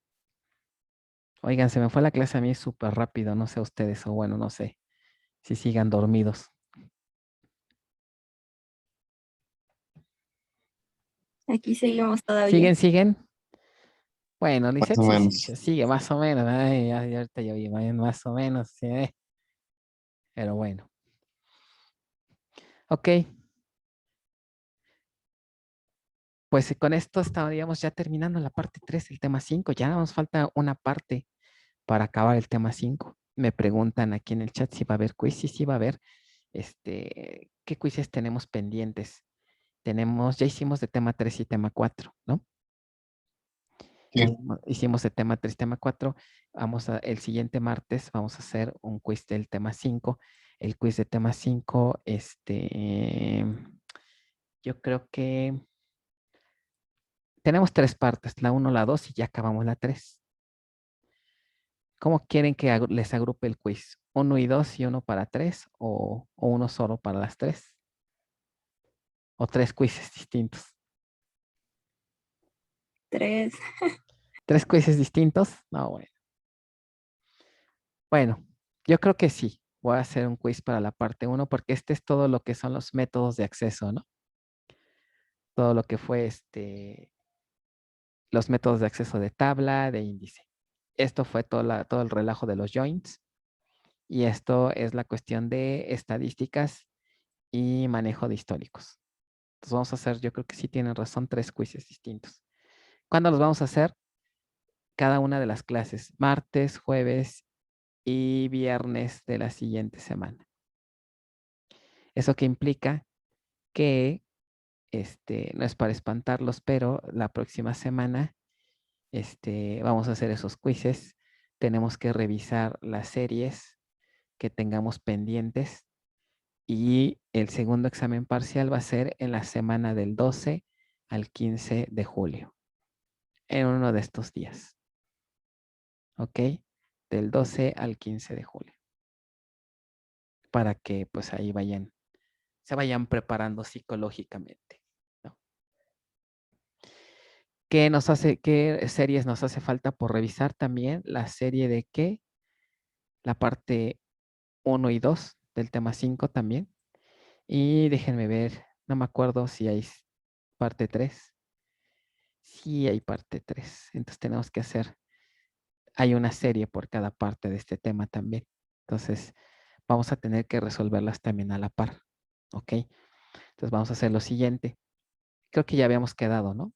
Oigan, se me fue la clase a mí súper rápido. No sé a ustedes, o bueno, no sé si sigan dormidos. Aquí seguimos todavía. ¿Siguen? Bueno, Más Lisette o sí, menos. sigue más o menos. Ay, ya ahorita yo vi más o menos. Sí, pero bueno. Ok. Pues con esto estaríamos ya terminando la parte 3 del tema 5. Ya nos falta una parte para acabar el tema 5. Me preguntan aquí en el chat si va a haber quiz. Sí va a haber. ¿Qué quizzes tenemos pendientes? Ya hicimos de tema 3 y tema 4, ¿no? Sí. Hicimos de tema 3 y tema 4. El siguiente martes vamos a hacer un quiz del tema 5. El quiz de tema 5, yo creo que tenemos 3 partes, la 1, la 2 y ya acabamos la 3. ¿Cómo quieren que les agrupe el quiz? ¿1 y 2 y 1 para 3 o uno solo para las 3? ¿O 3 quizzes distintos? 3. ¿3 quizzes distintos? No, bueno. Bueno, yo creo que sí. Voy a hacer un quiz para la parte 1 porque este es todo lo que son los métodos de acceso, ¿no? Todo lo que fue los métodos de acceso de tabla, de índice. Esto fue todo el relajo de los joins. Y esto es la cuestión de estadísticas y manejo de históricos. Entonces vamos a hacer, yo creo que sí tienen razón, 3 quizzes distintos. ¿Cuándo los vamos a hacer? Cada una de las clases, martes, jueves y viernes de la siguiente semana. ¿Eso qué implica? Que no es para espantarlos, pero la próxima semana vamos a hacer esos quizzes. Tenemos que revisar las series que tengamos pendientes y el segundo examen parcial va a ser en la semana del 12 al 15 de julio, en uno de estos días. ¿Ok? Del 12 al 15 de julio. Para que pues ahí se vayan preparando psicológicamente. ¿No? ¿Qué series nos hace falta por revisar también? La serie de qué, la parte 1 y 2 del tema 5 también. Y déjenme ver, no me acuerdo si hay parte 3. Sí hay parte 3. Entonces tenemos que hay una serie por cada parte de este tema también. Entonces vamos a tener que resolverlas también a la par. ¿Ok? Entonces vamos a hacer lo siguiente. Creo que ya habíamos quedado, ¿no?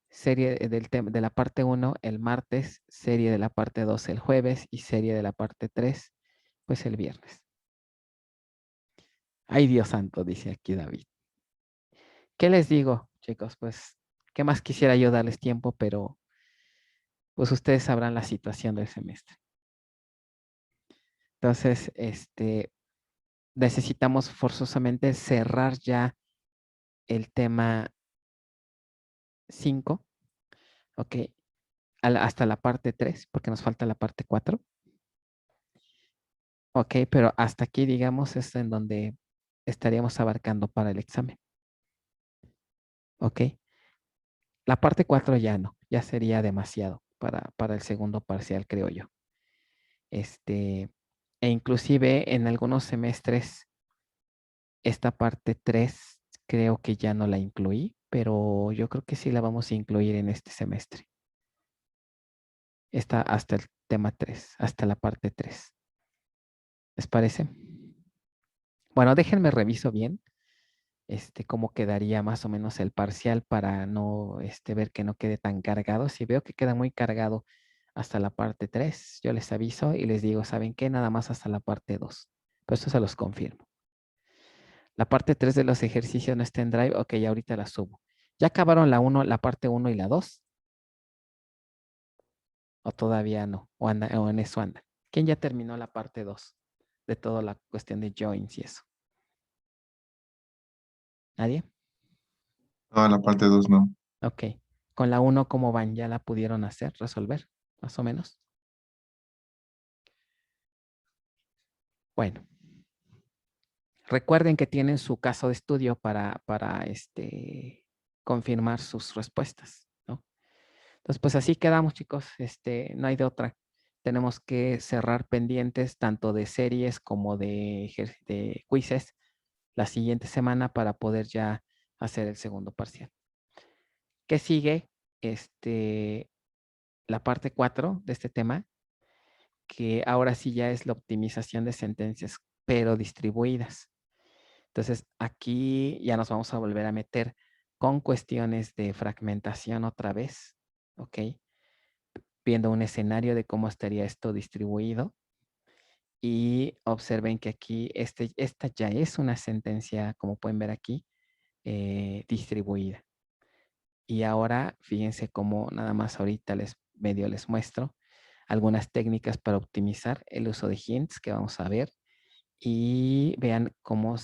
Serie de la parte 1 el martes, serie de la parte 2 el jueves y serie de la parte 3 pues el viernes. Ay, Dios santo, dice aquí David. ¿Qué les digo, chicos? Pues, ¿qué más quisiera yo darles tiempo? Pero, pues ustedes sabrán la situación del semestre. Entonces, necesitamos forzosamente cerrar ya el tema 5, ¿ok? Hasta la parte 3, porque nos falta la parte 4. Ok, pero hasta aquí, digamos, es en donde estaríamos abarcando para el examen. Ok. La parte 4 ya no, ya sería demasiado para el segundo parcial, creo yo. E inclusive en algunos semestres, esta parte 3 creo que ya no la incluí, pero yo creo que sí la vamos a incluir en este semestre. Está hasta el tema 3, hasta la parte 3. ¿Les parece? Bueno, déjenme reviso bien cómo quedaría más o menos el parcial para no ver que no quede tan cargado. Si veo que queda muy cargado hasta la parte 3, yo les aviso y les digo, ¿saben qué? Nada más hasta la parte 2. Pero eso se los confirmo. La parte 3 de los ejercicios no está en Drive. Ok, ya ahorita la subo. ¿Ya acabaron la parte 1 y la 2? ¿O todavía no? ¿O en eso andan? ¿Quién ya terminó la parte 2 de toda la cuestión de joins y eso? ¿Nadie? No, la parte 2 no. Ok. Con la 1, ¿cómo van? ¿Ya la pudieron hacer, resolver? Más o menos. Bueno. Recuerden que tienen su caso de estudio para confirmar sus respuestas, ¿no? Entonces, pues así quedamos, chicos. No hay de otra. Tenemos que cerrar pendientes tanto de series como de quizzes la siguiente semana para poder ya hacer el segundo parcial. ¿Qué sigue? La parte 4 de este tema, que ahora sí ya es la optimización de sentencias, pero distribuidas. Entonces, aquí ya nos vamos a volver a meter con cuestiones de fragmentación otra vez, ¿ok? Viendo un escenario de cómo estaría esto distribuido. Y observen que aquí esta ya es una sentencia, como pueden ver aquí, distribuida. Y ahora, fíjense cómo nada más ahorita medio les muestro algunas técnicas para optimizar el uso de hints que vamos a ver. Y vean cómo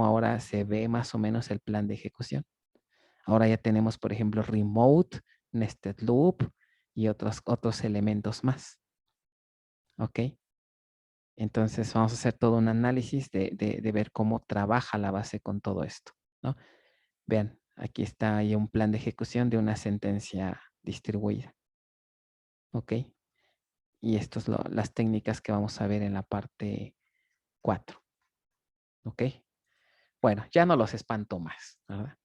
ahora se ve más o menos el plan de ejecución. Ahora ya tenemos, por ejemplo, remote, nested loop y otros elementos más. ¿Ok? Entonces vamos a hacer todo un análisis de ver cómo trabaja la base con todo esto, ¿no? Vean, aquí está ahí un plan de ejecución de una sentencia distribuida. ¿Ok? Y estas son las técnicas que vamos a ver en la parte 4. ¿Ok? Bueno, ya no los espanto más, ¿verdad?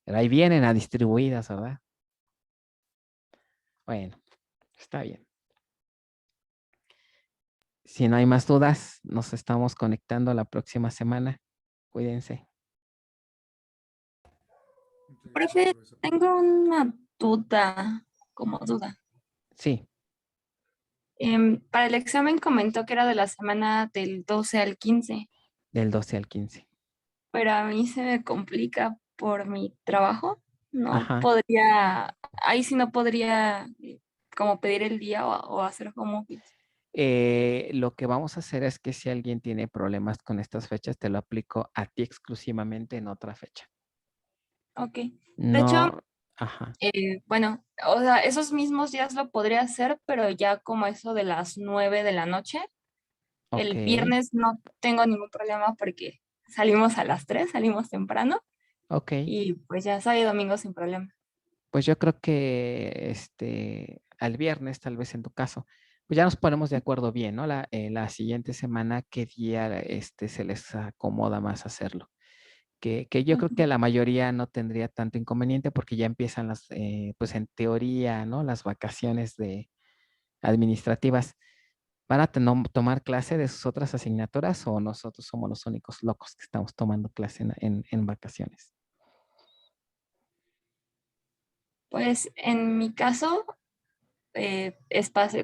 Pero ahí vienen a distribuidas, ¿verdad? Bueno, está bien. Si no hay más dudas, nos estamos conectando la próxima semana. Cuídense. Profe, tengo una duda, como duda. Sí, Para el examen comentó que era de la semana del 12 al 15, del 12 al 15. pero a mí se me complica por mi trabajo. No Ajá. podría, ahí sí no podría como pedir el día o hacer home office. Lo que vamos a hacer es que si alguien tiene problemas con estas fechas, te lo aplico a ti exclusivamente en otra fecha. Ok. De hecho, No, ajá, bueno, o sea, esos mismos días lo podría hacer, pero ya como eso de las 9 de la noche. ok, El viernes no tengo ningún problema porque salimos a las 3, salimos temprano ok. y pues ya sábado y domingo sin problema. Pues yo creo que al viernes, tal vez en tu caso, pues ya nos ponemos de acuerdo bien, ¿no? La siguiente semana, qué día se les acomoda más hacerlo. Que yo creo que la mayoría no tendría tanto inconveniente porque ya empiezan pues en teoría, ¿no? Las vacaciones administrativas. ¿Van a tomar clase de sus otras asignaturas o nosotros somos los únicos locos que estamos tomando clase en vacaciones? Pues en mi caso,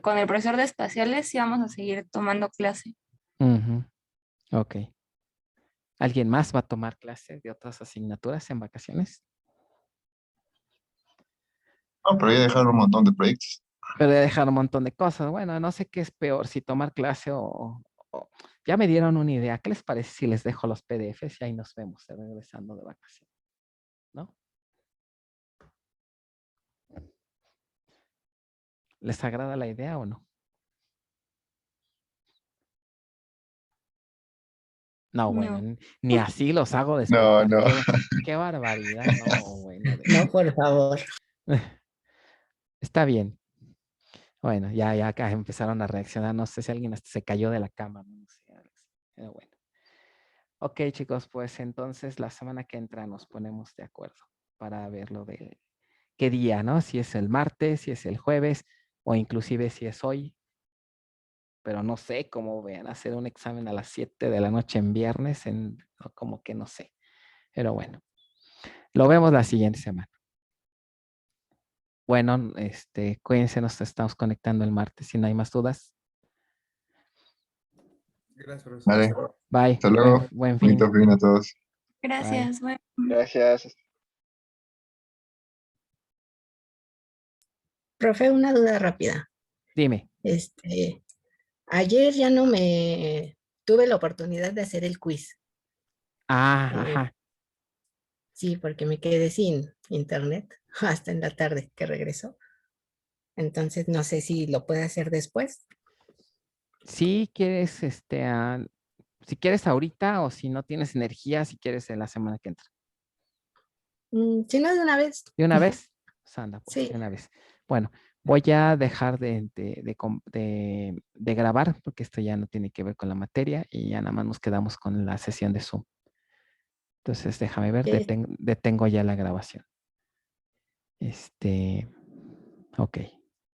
con el profesor de espaciales sí vamos a seguir tomando clase. Ujú, ok. ¿Alguien más va a tomar clase de otras asignaturas en vacaciones? No, pero ya dejaron un montón de proyectos. Pero ya dejar un montón de cosas. Bueno, no sé qué es peor, si tomar clase ya me dieron una idea. ¿Qué les parece si les dejo los PDFs y ahí nos vemos regresando de vacaciones? ¿No? ¿Les agrada la idea o no? No, bueno, No. ni así los hago No, despertar. no. Qué barbaridad. No, bueno. No, por favor. Está bien. Bueno, ya acá empezaron a reaccionar. No sé si alguien hasta se cayó de la cama. No sé, Alex. Pero bueno. Ok, chicos, pues entonces la semana que entra nos ponemos de acuerdo para ver lo de qué día, ¿no? Si es el martes, si es el jueves o inclusive si es hoy. Pero no sé cómo vean hacer un examen a las 7 de la noche en viernes, como que no sé. Pero bueno, lo vemos la siguiente semana. Bueno, cuídense, nos estamos conectando el martes. Si no hay más dudas. Vale, Bye. hasta luego. Buen fin. Bonito fin a todos. Bye. Gracias. Bueno. Gracias. Profe, una duda rápida. Dime. Ayer ya no me tuve la oportunidad de hacer el quiz. Eh, Ajá. sí, porque me quedé sin internet hasta en la tarde que regresó. Entonces no sé si lo puede hacer después. Si quieres, si quieres ahorita o si no tienes energía, si quieres en la semana que entra. Si no, de una vez. ¿De una vez? Pues anda, pues, Sí. de una vez. Bueno, voy a dejar de grabar porque esto ya no tiene que ver con la materia y ya nada más nos quedamos con la sesión de Zoom. Entonces, déjame ver, detengo ya la grabación. Ok.